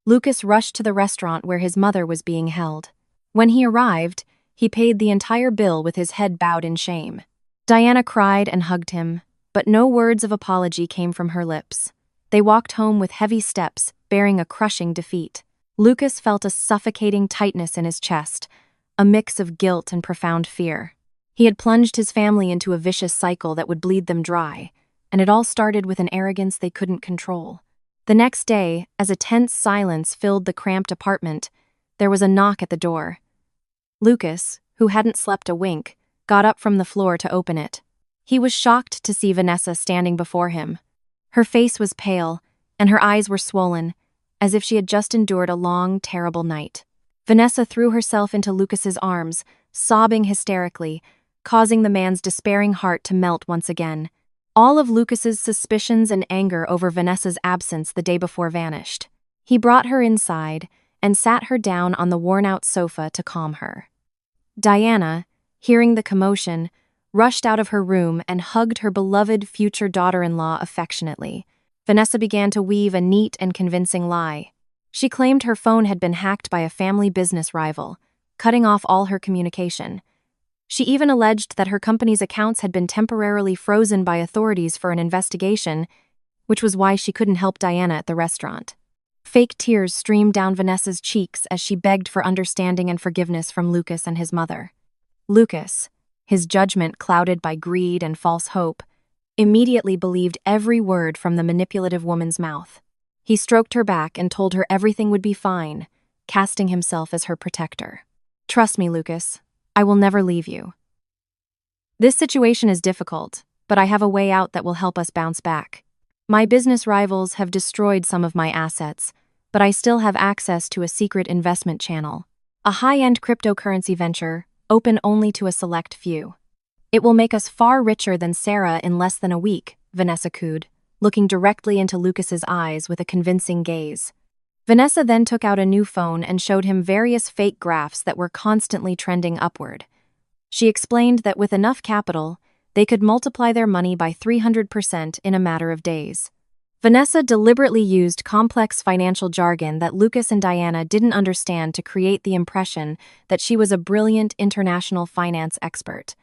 Lucas rushed to the restaurant where his mother was being held. When he arrived, he paid the entire bill with his head bowed in shame. Diana cried and hugged him, but no words of apology came from her lips. They walked home with heavy steps, bearing a crushing defeat. Lucas felt a suffocating tightness in his chest, a mix of guilt and profound fear. He had plunged his family into a vicious cycle that would bleed them dry, and it all started with an arrogance they couldn't control. The next day, as a tense silence filled the cramped apartment, there was a knock at the door. Lucas, who hadn't slept a wink, got up from the floor to open it. He was shocked to see Vanessa standing before him. Her face was pale, and her eyes were swollen, as if she had just endured a long, terrible night. Vanessa threw herself into Lucas's arms, sobbing hysterically, causing the man's despairing heart to melt once again. All of Lucas's suspicions and anger over Vanessa's absence the day before vanished. He brought her inside and sat her down on the worn-out sofa to calm her. Diana, hearing the commotion, rushed out of her room and hugged her beloved future daughter-in-law affectionately. Vanessa began to weave a neat and convincing lie. She claimed her phone had been hacked by a family business rival, cutting off all her communication. She even alleged that her company's accounts had been temporarily frozen by authorities for an investigation, which was why she couldn't help Diana at the restaurant. Fake tears streamed down Vanessa's cheeks as she begged for understanding and forgiveness from Lucas and his mother. Lucas, his judgment clouded by greed and false hope, immediately believed every word from the manipulative woman's mouth. He stroked her back and told her everything would be fine, casting himself as her protector. "Trust me, Lucas. I will never leave you. This situation is difficult, but I have a way out that will help us bounce back. My business rivals have destroyed some of my assets, but I still have access to a secret investment channel, a high-end cryptocurrency venture open only to a select few. It will make us far richer than Sarah in less than a week," Vanessa cooed, looking directly into Lucas's eyes with a convincing gaze. Vanessa then took out a new phone and showed him various fake graphs that were constantly trending upward. She explained that with enough capital, they could multiply their money by 300% in a matter of days. Vanessa deliberately used complex financial jargon that Lucas and Diana didn't understand to create the impression that she was a brilliant international finance expert.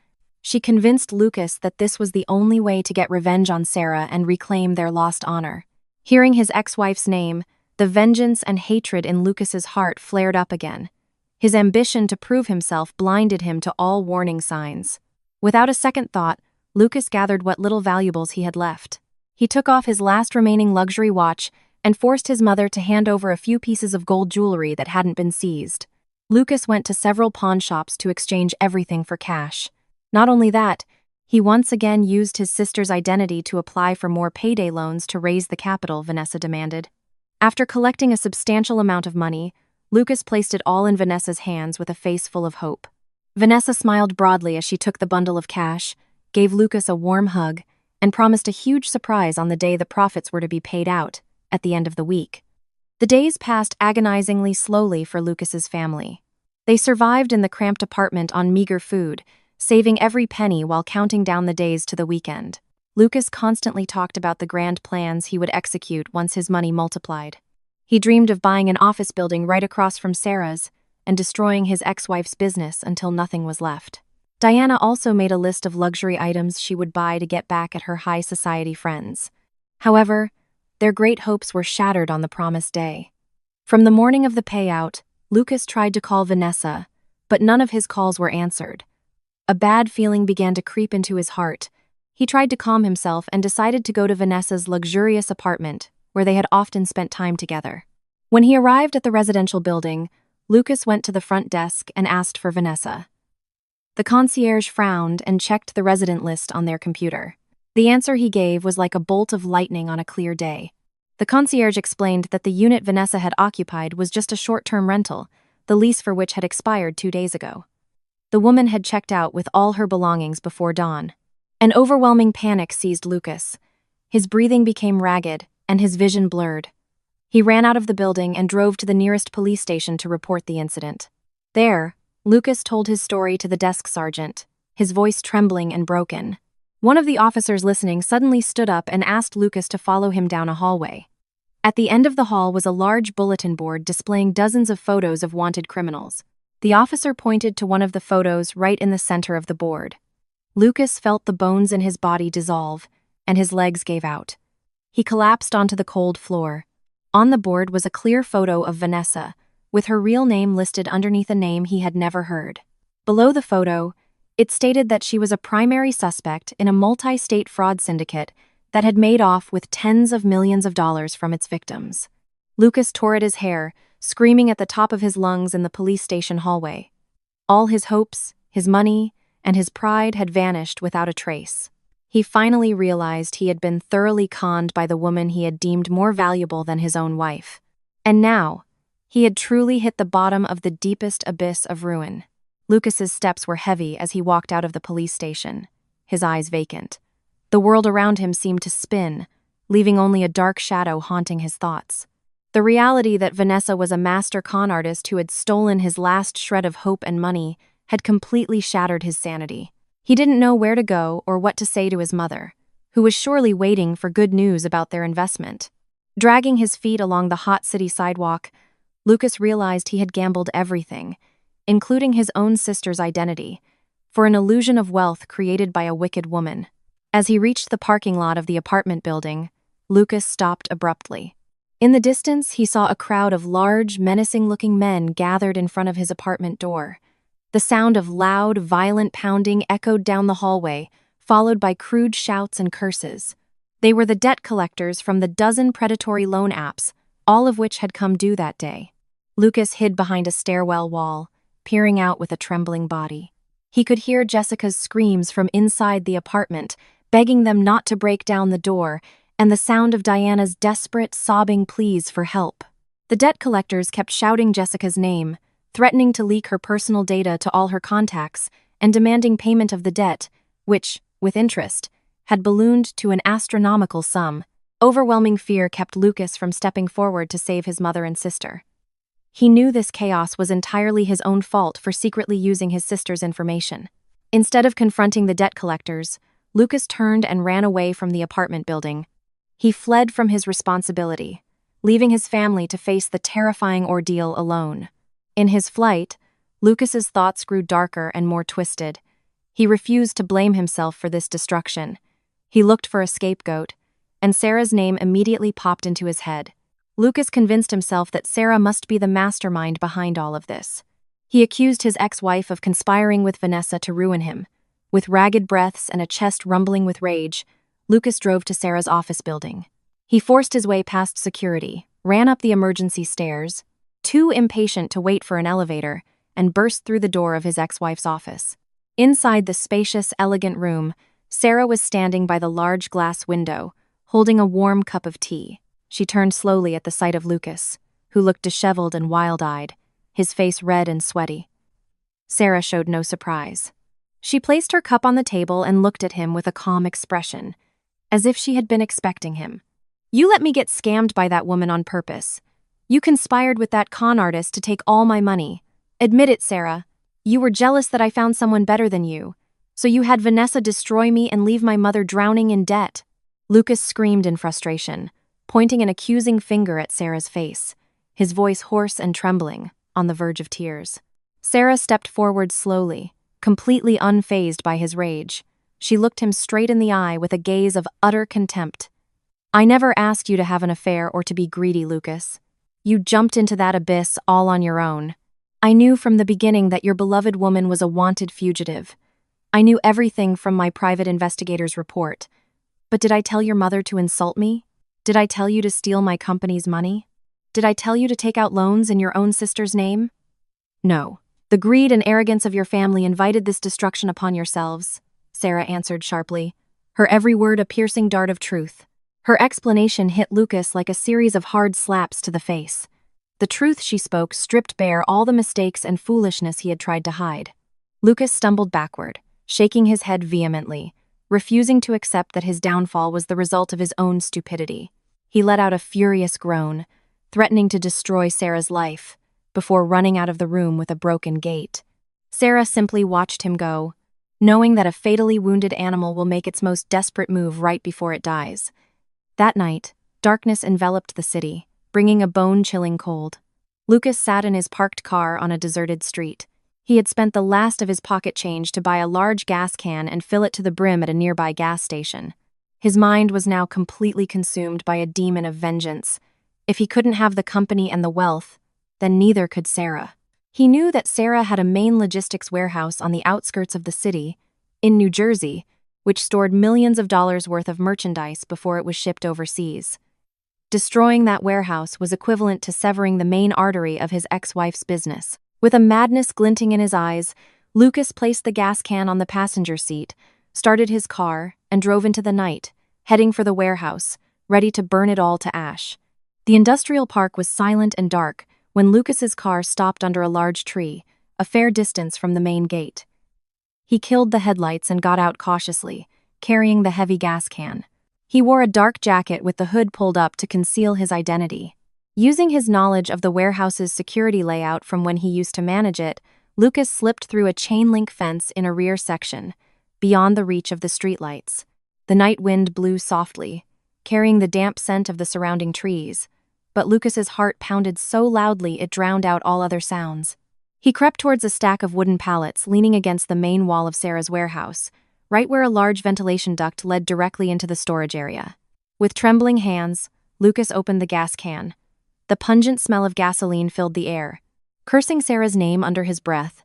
She convinced Lucas that this was the only way to get revenge on Sarah and reclaim their lost honor. Hearing his ex-wife's name, the vengeance and hatred in Lucas's heart flared up again. His ambition to prove himself blinded him to all warning signs. Without a second thought, Lucas gathered what little valuables he had left. He took off his last remaining luxury watch and forced his mother to hand over a few pieces of gold jewelry that hadn't been seized. Lucas went to several pawn shops to exchange everything for cash. Not only that, he once again used his sister's identity to apply for more payday loans to raise the capital Vanessa demanded. After collecting a substantial amount of money, Lucas placed it all in Vanessa's hands with a face full of hope. Vanessa smiled broadly as she took the bundle of cash, gave Lucas a warm hug, and promised a huge surprise on the day the profits were to be paid out, at the end of the week. The days passed agonizingly slowly for Lucas's family. They survived in the cramped apartment on meager food, saving every penny while counting down the days to the weekend. Lucas constantly talked about the grand plans he would execute once his money multiplied. He dreamed of buying an office building right across from Sarah's and destroying his ex-wife's business until nothing was left. Diana also made a list of luxury items she would buy to get back at her high society friends. However, their great hopes were shattered on the promised day. From the morning of the payout, Lucas tried to call Vanessa, but none of his calls were answered. A bad feeling began to creep into his heart. He tried to calm himself and decided to go to Vanessa's luxurious apartment, where they had often spent time together. When he arrived at the residential building, Lucas went to the front desk and asked for Vanessa. The concierge frowned and checked the resident list on their computer. The answer he gave was like a bolt of lightning on a clear day. The concierge explained that the unit Vanessa had occupied was just a short-term rental, the lease for which had expired 2 days ago. The woman had checked out with all her belongings before dawn. An overwhelming panic seized Lucas. His breathing became ragged, and his vision blurred. He ran out of the building and drove to the nearest police station to report the incident. There, Lucas told his story to the desk sergeant, his voice trembling and broken. One of the officers listening suddenly stood up and asked Lucas to follow him down a hallway. At the end of the hall was a large bulletin board displaying dozens of photos of wanted criminals. The officer pointed to one of the photos right in the center of the board. Lucas felt the bones in his body dissolve, and his legs gave out. He collapsed onto the cold floor. On the board was a clear photo of Vanessa, with her real name listed underneath a name he had never heard. Below the photo, it stated that she was a primary suspect in a multi-state fraud syndicate that had made off with tens of millions of dollars from its victims. Lucas tore at his hair, screaming at the top of his lungs in the police station hallway. All his hopes, his money, and his pride had vanished without a trace. He finally realized he had been thoroughly conned by the woman he had deemed more valuable than his own wife. And now, he had truly hit the bottom of the deepest abyss of ruin. Lucas's steps were heavy as he walked out of the police station, his eyes vacant. The world around him seemed to spin, leaving only a dark shadow haunting his thoughts. The reality that Vanessa was a master con artist who had stolen his last shred of hope and money had completely shattered his sanity. He didn't know where to go or what to say to his mother, who was surely waiting for good news about their investment. Dragging his feet along the hot city sidewalk, Lucas realized he had gambled everything, including his own sister's identity, for an illusion of wealth created by a wicked woman. As he reached the parking lot of the apartment building, Lucas stopped abruptly. In the distance, he saw a crowd of large, menacing-looking men gathered in front of his apartment door. The sound of loud, violent pounding echoed down the hallway, followed by crude shouts and curses. They were the debt collectors from the dozen predatory loan apps, all of which had come due that day. Lucas hid behind a stairwell wall, peering out with a trembling body. He could hear Jessica's screams from inside the apartment, begging them not to break down the door, and the sound of Diana's desperate, sobbing pleas for help. The debt collectors kept shouting Jessica's name, threatening to leak her personal data to all her contacts, and demanding payment of the debt, which, with interest, had ballooned to an astronomical sum. Overwhelming fear kept Lucas from stepping forward to save his mother and sister. He knew this chaos was entirely his own fault for secretly using his sister's information. Instead of confronting the debt collectors, Lucas turned and ran away from the apartment building. He fled from his responsibility, leaving his family to face the terrifying ordeal alone. In his flight, Lucas's thoughts grew darker and more twisted. He refused to blame himself for this destruction. He looked for a scapegoat, and Sarah's name immediately popped into his head. Lucas convinced himself that Sarah must be the mastermind behind all of this. He accused his ex-wife of conspiring with Vanessa to ruin him. With ragged breaths and a chest rumbling with rage, Lucas drove to Sarah's office building. He forced his way past security, ran up the emergency stairs, too impatient to wait for an elevator, and burst through the door of his ex-wife's office. Inside the spacious, elegant room, Sarah was standing by the large glass window, holding a warm cup of tea. She turned slowly at the sight of Lucas, who looked disheveled and wild-eyed, his face red and sweaty. Sarah showed no surprise. She placed her cup on the table and looked at him with a calm expression, as if she had been expecting him. "You let me get scammed by that woman on purpose. You conspired with that con artist to take all my money. Admit it, Sarah. You were jealous that I found someone better than you, so you had Vanessa destroy me and leave my mother drowning in debt." Lucas screamed in frustration, pointing an accusing finger at Sarah's face, his voice hoarse and trembling, on the verge of tears. Sarah stepped forward slowly, completely unfazed by his rage. She looked him straight in the eye with a gaze of utter contempt. "I never asked you to have an affair or to be greedy, Lucas. You jumped into that abyss all on your own. I knew from the beginning that your beloved woman was a wanted fugitive. I knew everything from my private investigator's report. But did I tell your mother to insult me? Did I tell you to steal my company's money? Did I tell you to take out loans in your own sister's name? No. The greed and arrogance of your family invited this destruction upon yourselves," Sarah answered sharply, her every word a piercing dart of truth. Her explanation hit Lucas like a series of hard slaps to the face. The truth she spoke stripped bare all the mistakes and foolishness he had tried to hide. Lucas stumbled backward, shaking his head vehemently, refusing to accept that his downfall was the result of his own stupidity. He let out a furious groan, threatening to destroy Sarah's life, before running out of the room with a broken gate. Sarah simply watched him go, knowing that a fatally wounded animal will make its most desperate move right before it dies. That night, darkness enveloped the city, bringing a bone-chilling cold. Lucas sat in his parked car on a deserted street. He had spent the last of his pocket change to buy a large gas can and fill it to the brim at a nearby gas station. His mind was now completely consumed by a demon of vengeance. If he couldn't have the company and the wealth, then neither could Sarah. He knew that Sarah had a main logistics warehouse on the outskirts of the city, in New Jersey, which stored millions of dollars worth of merchandise before it was shipped overseas. Destroying that warehouse was equivalent to severing the main artery of his ex-wife's business. With a madness glinting in his eyes, Lucas placed the gas can on the passenger seat, started his car, and drove into the night, heading for the warehouse, ready to burn it all to ash. The industrial park was silent and dark when Lucas's car stopped under a large tree, a fair distance from the main gate. He killed the headlights and got out cautiously, carrying the heavy gas can. He wore a dark jacket with the hood pulled up to conceal his identity. Using his knowledge of the warehouse's security layout from when he used to manage it, Lucas slipped through a chain-link fence in a rear section, beyond the reach of the streetlights. The night wind blew softly, carrying the damp scent of the surrounding trees. but Lucas's heart pounded so loudly it drowned out all other sounds. He crept towards a stack of wooden pallets leaning against the main wall of Sarah's warehouse, right where a large ventilation duct led directly into the storage area. With trembling hands, Lucas opened the gas can. The pungent smell of gasoline filled the air. Cursing Sarah's name under his breath,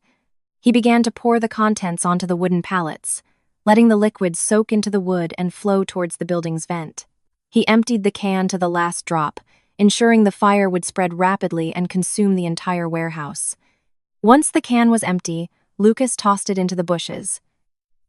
he began to pour the contents onto the wooden pallets, letting the liquid soak into the wood and flow towards the building's vent. He emptied the can to the last drop, ensuring the fire would spread rapidly and consume the entire warehouse. Once the can was empty, Lucas tossed it into the bushes.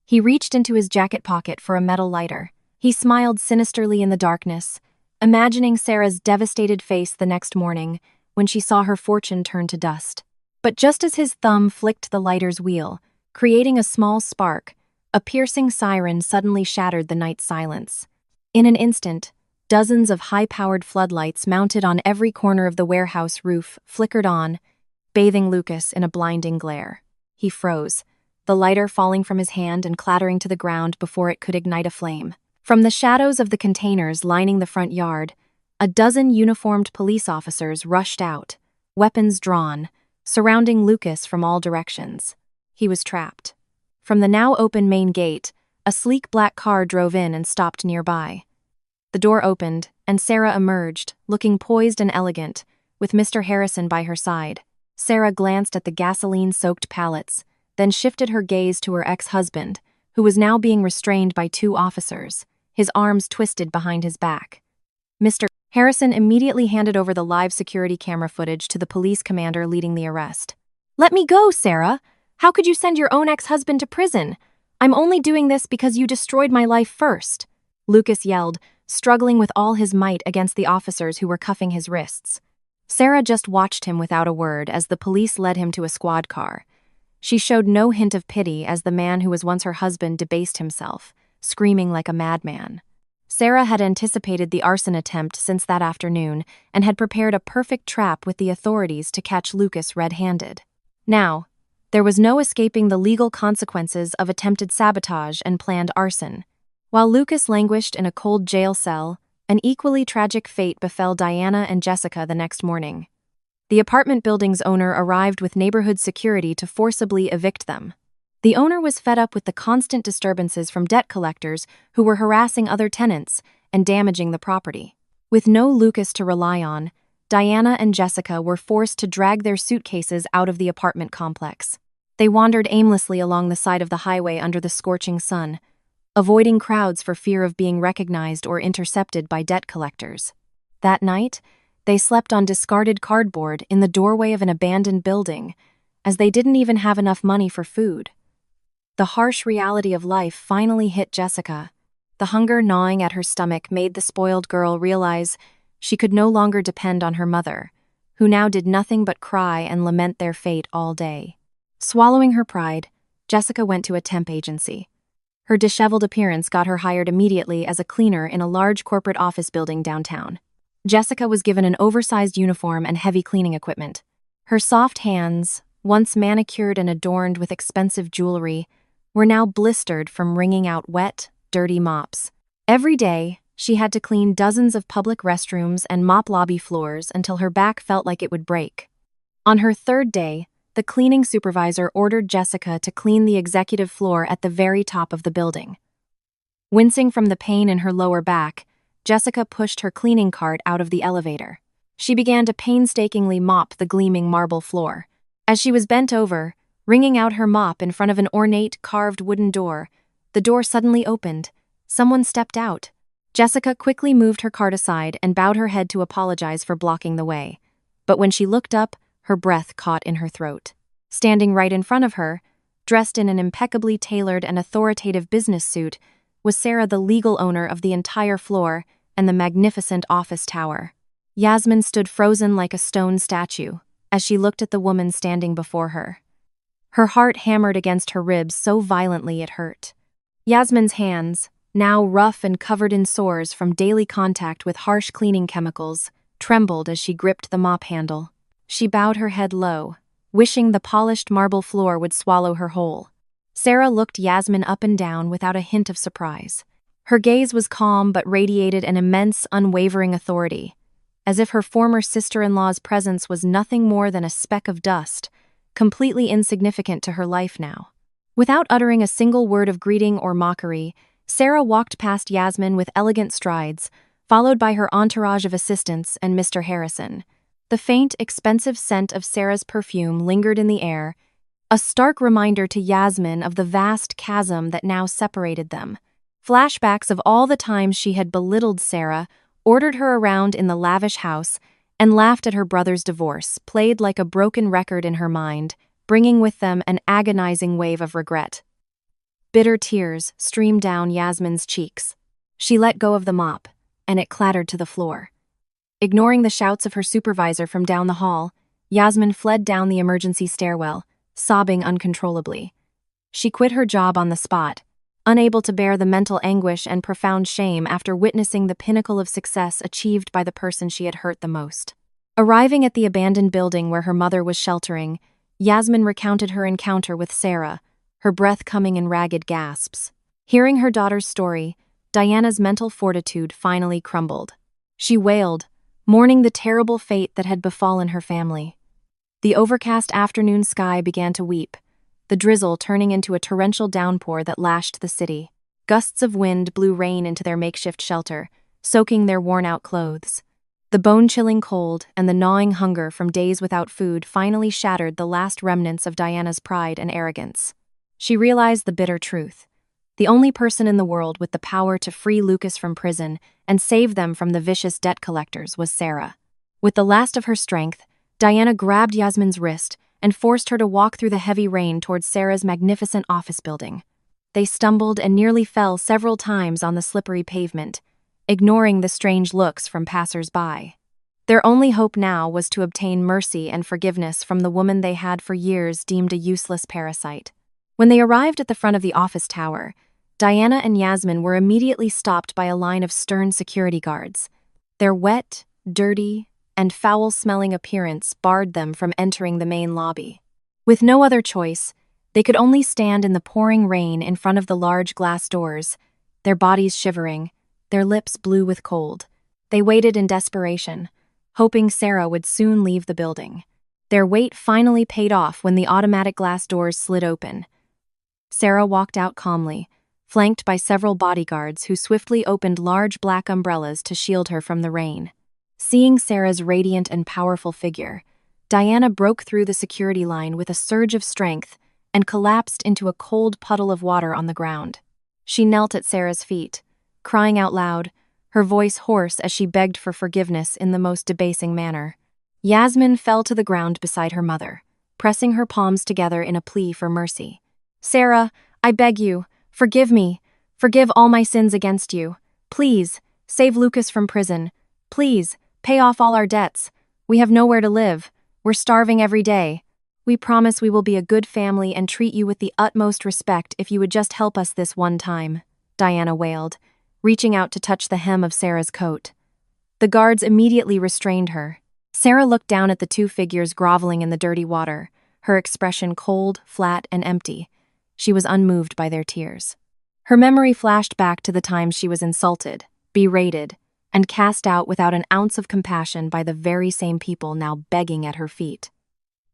He reached into his jacket pocket for a metal lighter. He smiled sinisterly in the darkness, imagining Sarah's devastated face the next morning when she saw her fortune turn to dust. But just as his thumb flicked the lighter's wheel, creating a small spark, a piercing siren suddenly shattered the night's silence. In an instant, dozens of high-powered floodlights mounted on every corner of the warehouse roof flickered on, bathing Lucas in a blinding glare. He froze, the lighter falling from his hand and clattering to the ground before it could ignite a flame. From the shadows of the containers lining the front yard, a dozen uniformed police officers rushed out, weapons drawn, surrounding Lucas from all directions. He was trapped. From the now open main gate, a sleek black car drove in and stopped nearby. The door opened, and Sarah emerged, looking poised and elegant, with Mr. Harrison by her side. Sarah glanced at the gasoline-soaked pallets, then shifted her gaze to her ex-husband, who was now being restrained by two officers, his arms twisted behind his back. Mr. Harrison immediately handed over the live security camera footage to the police commander leading the arrest. "Let me go, Sarah! How could you send your own ex-husband to prison? I'm only doing this because you destroyed my life first," Lucas yelled, struggling with all his might against the officers who were cuffing his wrists. Sarah just watched him without a word as the police led him to a squad car. She showed no hint of pity as the man who was once her husband debased himself, screaming like a madman. Sarah had anticipated the arson attempt since that afternoon and had prepared a perfect trap with the authorities to catch Lucas red-handed. Now, there was no escaping the legal consequences of attempted sabotage and planned arson. While Lucas languished in a cold jail cell, an equally tragic fate befell Diana and Jessica the next morning. The apartment building's owner arrived with neighborhood security to forcibly evict them. The owner was fed up with the constant disturbances from debt collectors who were harassing other tenants and damaging the property. With no Lucas to rely on, Diana and Jessica were forced to drag their suitcases out of the apartment complex. They wandered aimlessly along the side of the highway under the scorching sun, avoiding crowds for fear of being recognized or intercepted by debt collectors. That night, they slept on discarded cardboard in the doorway of an abandoned building, as they didn't even have enough money for food. The harsh reality of life finally hit Jessica. The hunger gnawing at her stomach made the spoiled girl realize she could no longer depend on her mother, who now did nothing but cry and lament their fate all day. Swallowing her pride, Jessica went to a temp agency. Her disheveled appearance got her hired immediately as a cleaner in a large corporate office building downtown. Jessica was given an oversized uniform and heavy cleaning equipment. Her soft hands, once manicured and adorned with expensive jewelry, were now blistered from wringing out wet, dirty mops. Every day, she had to clean dozens of public restrooms and mop lobby floors until her back felt like it would break. On her third day, the cleaning supervisor ordered Jessica to clean the executive floor at the very top of the building. Wincing from the pain in her lower back, Jessica pushed her cleaning cart out of the elevator. She began to painstakingly mop the gleaming marble floor. As she was bent over, wringing out her mop in front of an ornate, carved wooden door, the door suddenly opened. Someone stepped out. Jessica quickly moved her cart aside and bowed her head to apologize for blocking the way. But when she looked up, her breath caught in her throat. Standing right in front of her, dressed in an impeccably tailored and authoritative business suit, was Sarah, the legal owner of the entire floor and the magnificent office tower. Yasmin stood frozen like a stone statue as she looked at the woman standing before her. Her heart hammered against her ribs so violently it hurt. Yasmin's hands, now rough and covered in sores from daily contact with harsh cleaning chemicals, trembled as she gripped the mop handle. She bowed her head low, wishing the polished marble floor would swallow her whole. Sarah looked Yasmin up and down without a hint of surprise. Her gaze was calm but radiated an immense, unwavering authority. as if her former sister-in-law's presence was nothing more than a speck of dust, completely insignificant to her life now. Without uttering a single word of greeting or mockery, Sarah walked past Yasmin with elegant strides, followed by her entourage of assistants and Mr. Harrison. The faint, expensive scent of Sarah's perfume lingered in the air, a stark reminder to Yasmin of the vast chasm that now separated them. Flashbacks of all the times she had belittled Sarah, ordered her around in the lavish house, and laughed at her brother's divorce, played like a broken record in her mind, bringing with them an agonizing wave of regret. Bitter tears streamed down Yasmin's cheeks. She let go of the mop, and it clattered to the floor. Ignoring the shouts of her supervisor from down the hall, Yasmin fled down the emergency stairwell, sobbing uncontrollably. She quit her job on the spot, unable to bear the mental anguish and profound shame after witnessing the pinnacle of success achieved by the person she had hurt the most. Arriving at the abandoned building where her mother was sheltering, Yasmin recounted her encounter with Sarah, her breath coming in ragged gasps. Hearing her daughter's story, Diana's mental fortitude finally crumbled. She wailed, mourning the terrible fate that had befallen her family. The overcast afternoon sky began to weep, the drizzle turning into a torrential downpour that lashed the city. Gusts of wind blew rain into their makeshift shelter, soaking their worn-out clothes. The bone-chilling cold and the gnawing hunger from days without food finally shattered the last remnants of Diana's pride and arrogance. She realized the bitter truth. The only person in the world with the power to free Lucas from prison and save them from the vicious debt collectors was Sarah. With the last of her strength, Diana grabbed Yasmin's wrist and forced her to walk through the heavy rain towards Sarah's magnificent office building. They stumbled and nearly fell several times on the slippery pavement, ignoring the strange looks from passers-by. Their only hope now was to obtain mercy and forgiveness from the woman they had for years deemed a useless parasite. When they arrived at the front of the office tower, Diana and Yasmin were immediately stopped by a line of stern security guards. Their wet, dirty, and foul-smelling appearance barred them from entering the main lobby. With no other choice, they could only stand in the pouring rain in front of the large glass doors, their bodies shivering, their lips blue with cold. They waited in desperation, hoping Sarah would soon leave the building. Their wait finally paid off when the automatic glass doors slid open. Sarah walked out calmly, flanked by several bodyguards who swiftly opened large black umbrellas to shield her from the rain. Seeing Sarah's radiant and powerful figure, Diana broke through the security line with a surge of strength and collapsed into a cold puddle of water on the ground. She knelt at Sarah's feet, crying out loud, her voice hoarse as she begged for forgiveness in the most debasing manner. Yasmin fell to the ground beside her mother, pressing her palms together in a plea for mercy. "Sarah, I beg you, forgive me. Forgive all my sins against you. Please, save Lucas from prison. Please, pay off all our debts. We have nowhere to live. We're starving every day. We promise we will be a good family and treat you with the utmost respect if you would just help us this one time," Diana wailed, reaching out to touch the hem of Sarah's coat. The guards immediately restrained her. Sarah looked down at the two figures groveling in the dirty water, her expression cold, flat, and empty. She was unmoved by their tears. Her memory flashed back to the times she was insulted, berated, and cast out without an ounce of compassion by the very same people now begging at her feet.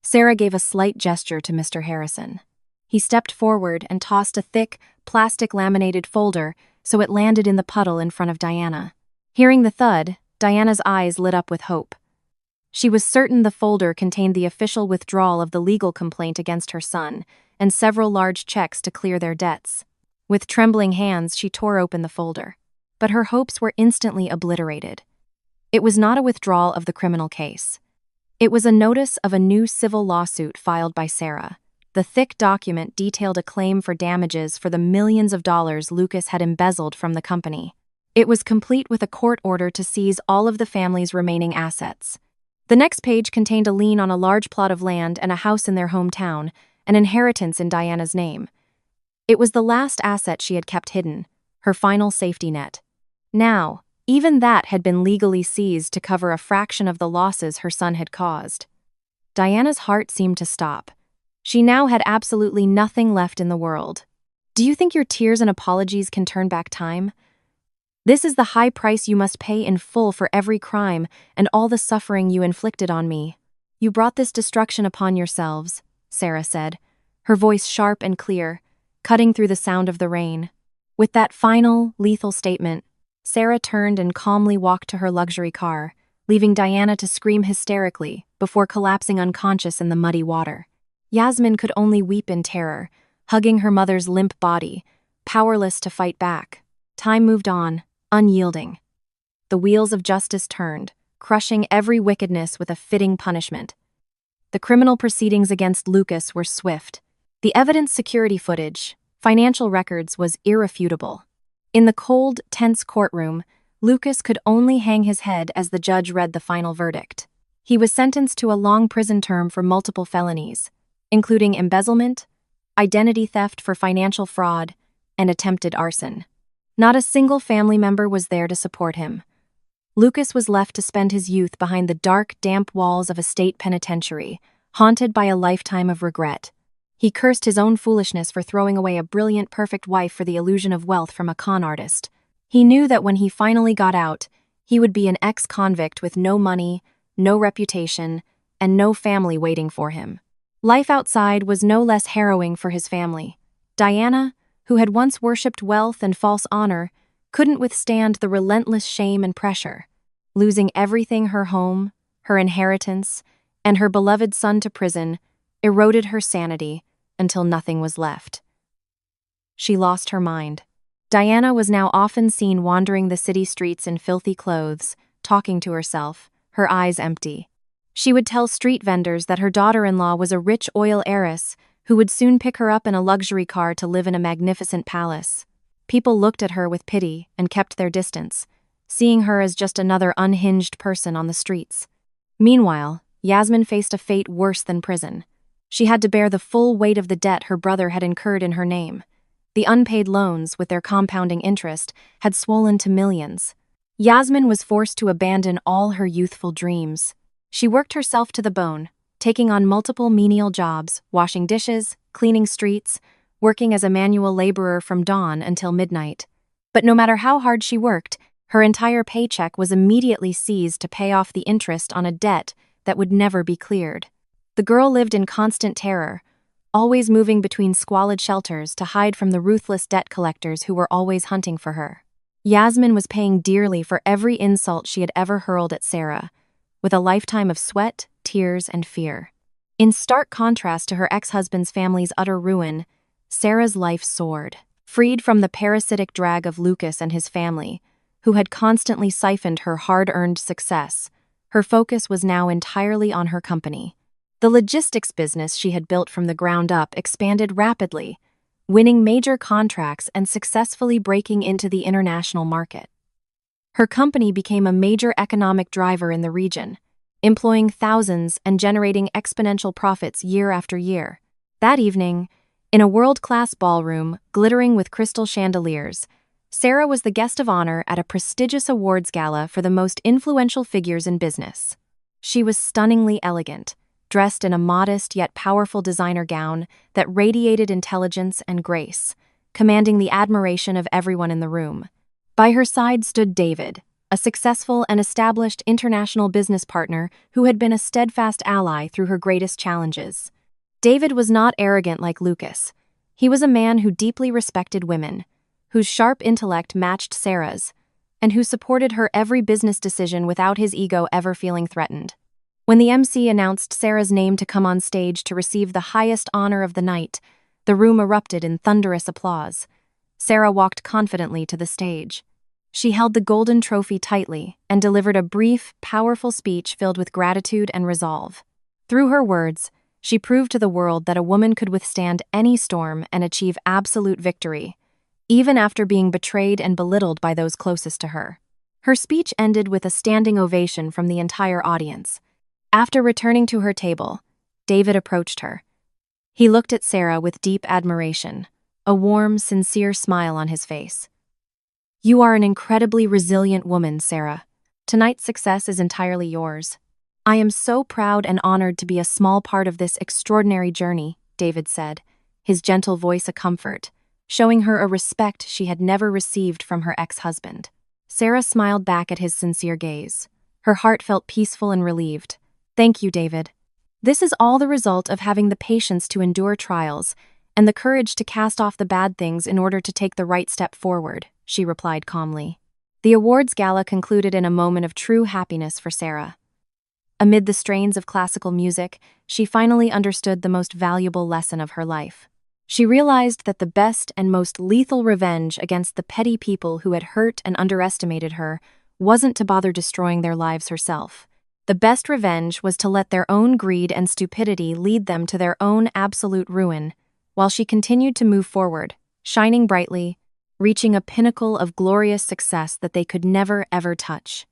Sarah gave a slight gesture to Mr. Harrison. He stepped forward and tossed a thick, plastic-laminated folder so it landed in the puddle in front of Diana. Hearing the thud, Diana's eyes lit up with hope. She was certain the folder contained the official withdrawal of the legal complaint against her son and several large checks to clear their debts. With trembling hands, she tore open the folder. But her hopes were instantly obliterated. It was not a withdrawal of the criminal case. It was a notice of a new civil lawsuit filed by Sarah. The thick document detailed a claim for damages for the millions of dollars Lucas had embezzled from the company. It was complete with a court order to seize all of the family's remaining assets. The next page contained a lien on a large plot of land and a house in their hometown, an inheritance in Diana's name. It was the last asset she had kept hidden, her final safety net. Now, even that had been legally seized to cover a fraction of the losses her son had caused. Diana's heart seemed to stop. She now had absolutely nothing left in the world. "Do you think your tears and apologies can turn back time?" This is the high price you must pay in full for every crime and all the suffering you inflicted on me. You brought this destruction upon yourselves, Sarah said, her voice sharp and clear, cutting through the sound of the rain. With that final, lethal statement, Sarah turned and calmly walked to her luxury car, leaving Diana to scream hysterically before collapsing unconscious in the muddy water. Yasmin could only weep in terror, hugging her mother's limp body, powerless to fight back. Time moved on, unyielding. The wheels of justice turned, crushing every wickedness with a fitting punishment. The criminal proceedings against Lucas were swift. The evidence security footage, financial records was irrefutable. In the cold, tense courtroom, Lucas could only hang his head as the judge read the final verdict. He was sentenced to a long prison term for multiple felonies, including embezzlement, identity theft for financial fraud, and attempted arson. Not a single family member was there to support him. Lucas was left to spend his youth behind the dark, damp walls of a state penitentiary, haunted by a lifetime of regret. He cursed his own foolishness for throwing away a brilliant, perfect wife for the illusion of wealth from a con artist. He knew that when he finally got out, he would be an ex-convict with no money, no reputation, and no family waiting for him. Life outside was no less harrowing for his family. Diana, who had once worshipped wealth and false honor, couldn't withstand the relentless shame and pressure. Losing everything, her home, her inheritance, and her beloved son to prison, eroded her sanity until nothing was left. She lost her mind. Diana was now often seen wandering the city streets in filthy clothes, talking to herself, her eyes empty. She would tell street vendors that her daughter-in-law was a rich oil heiress who would soon pick her up in a luxury car to live in a magnificent palace. People looked at her with pity and kept their distance, seeing her as just another unhinged person on the streets. Meanwhile, Yasmin faced a fate worse than prison. She had to bear the full weight of the debt her brother had incurred in her name. The unpaid loans, with their compounding interest, had swollen to millions. Yasmin was forced to abandon all her youthful dreams. She worked herself to the bone, taking on multiple menial jobs, washing dishes, cleaning streets, working as a manual laborer from dawn until midnight. But no matter how hard she worked, her entire paycheck was immediately seized to pay off the interest on a debt that would never be cleared. The girl lived in constant terror, always moving between squalid shelters to hide from the ruthless debt collectors who were always hunting for her. Yasmin was paying dearly for every insult she had ever hurled at Sarah, with a lifetime of sweat, tears, and fear. In stark contrast to her ex-husband's family's utter ruin, Sarah's life soared. Freed from the parasitic drag of Lucas and his family, who had constantly siphoned her hard-earned success, her focus was now entirely on her company. The logistics business she had built from the ground up expanded rapidly, winning major contracts and successfully breaking into the international market. Her company became a major economic driver in the region, employing thousands and generating exponential profits year after year. That evening, in a world-class ballroom glittering with crystal chandeliers, Sarah was the guest of honor at a prestigious awards gala for the most influential figures in business. She was stunningly elegant, dressed in a modest yet powerful designer gown that radiated intelligence and grace, commanding the admiration of everyone in the room. By her side stood David, a successful and established international business partner who had been a steadfast ally through her greatest challenges. David was not arrogant like Lucas. He was a man who deeply respected women, whose sharp intellect matched Sarah's, and who supported her every business decision without his ego ever feeling threatened. When the MC announced Sarah's name to come on stage to receive the highest honor of the night, the room erupted in thunderous applause. Sarah walked confidently to the stage. She held the golden trophy tightly and delivered a brief, powerful speech filled with gratitude and resolve. Through her words, she proved to the world that a woman could withstand any storm and achieve absolute victory, even after being betrayed and belittled by those closest to her. Her speech ended with a standing ovation from the entire audience. After returning to her table, David approached her. He looked at Sarah with deep admiration, a warm, sincere smile on his face. "You are an incredibly resilient woman, Sarah. Tonight's success is entirely yours. I am so proud and honored to be a small part of this extraordinary journey," David said, his gentle voice a comfort, showing her a respect she had never received from her ex-husband. Sarah smiled back at his sincere gaze. Her heart felt peaceful and relieved. Thank you, David. This is all the result of having the patience to endure trials and the courage to cast off the bad things in order to take the right step forward, she replied calmly. The awards gala concluded in a moment of true happiness for Sarah. Amid the strains of classical music, she finally understood the most valuable lesson of her life. She realized that the best and most lethal revenge against the petty people who had hurt and underestimated her wasn't to bother destroying their lives herself. The best revenge was to let their own greed and stupidity lead them to their own absolute ruin, while she continued to move forward, shining brightly, reaching a pinnacle of glorious success that they could never ever touch.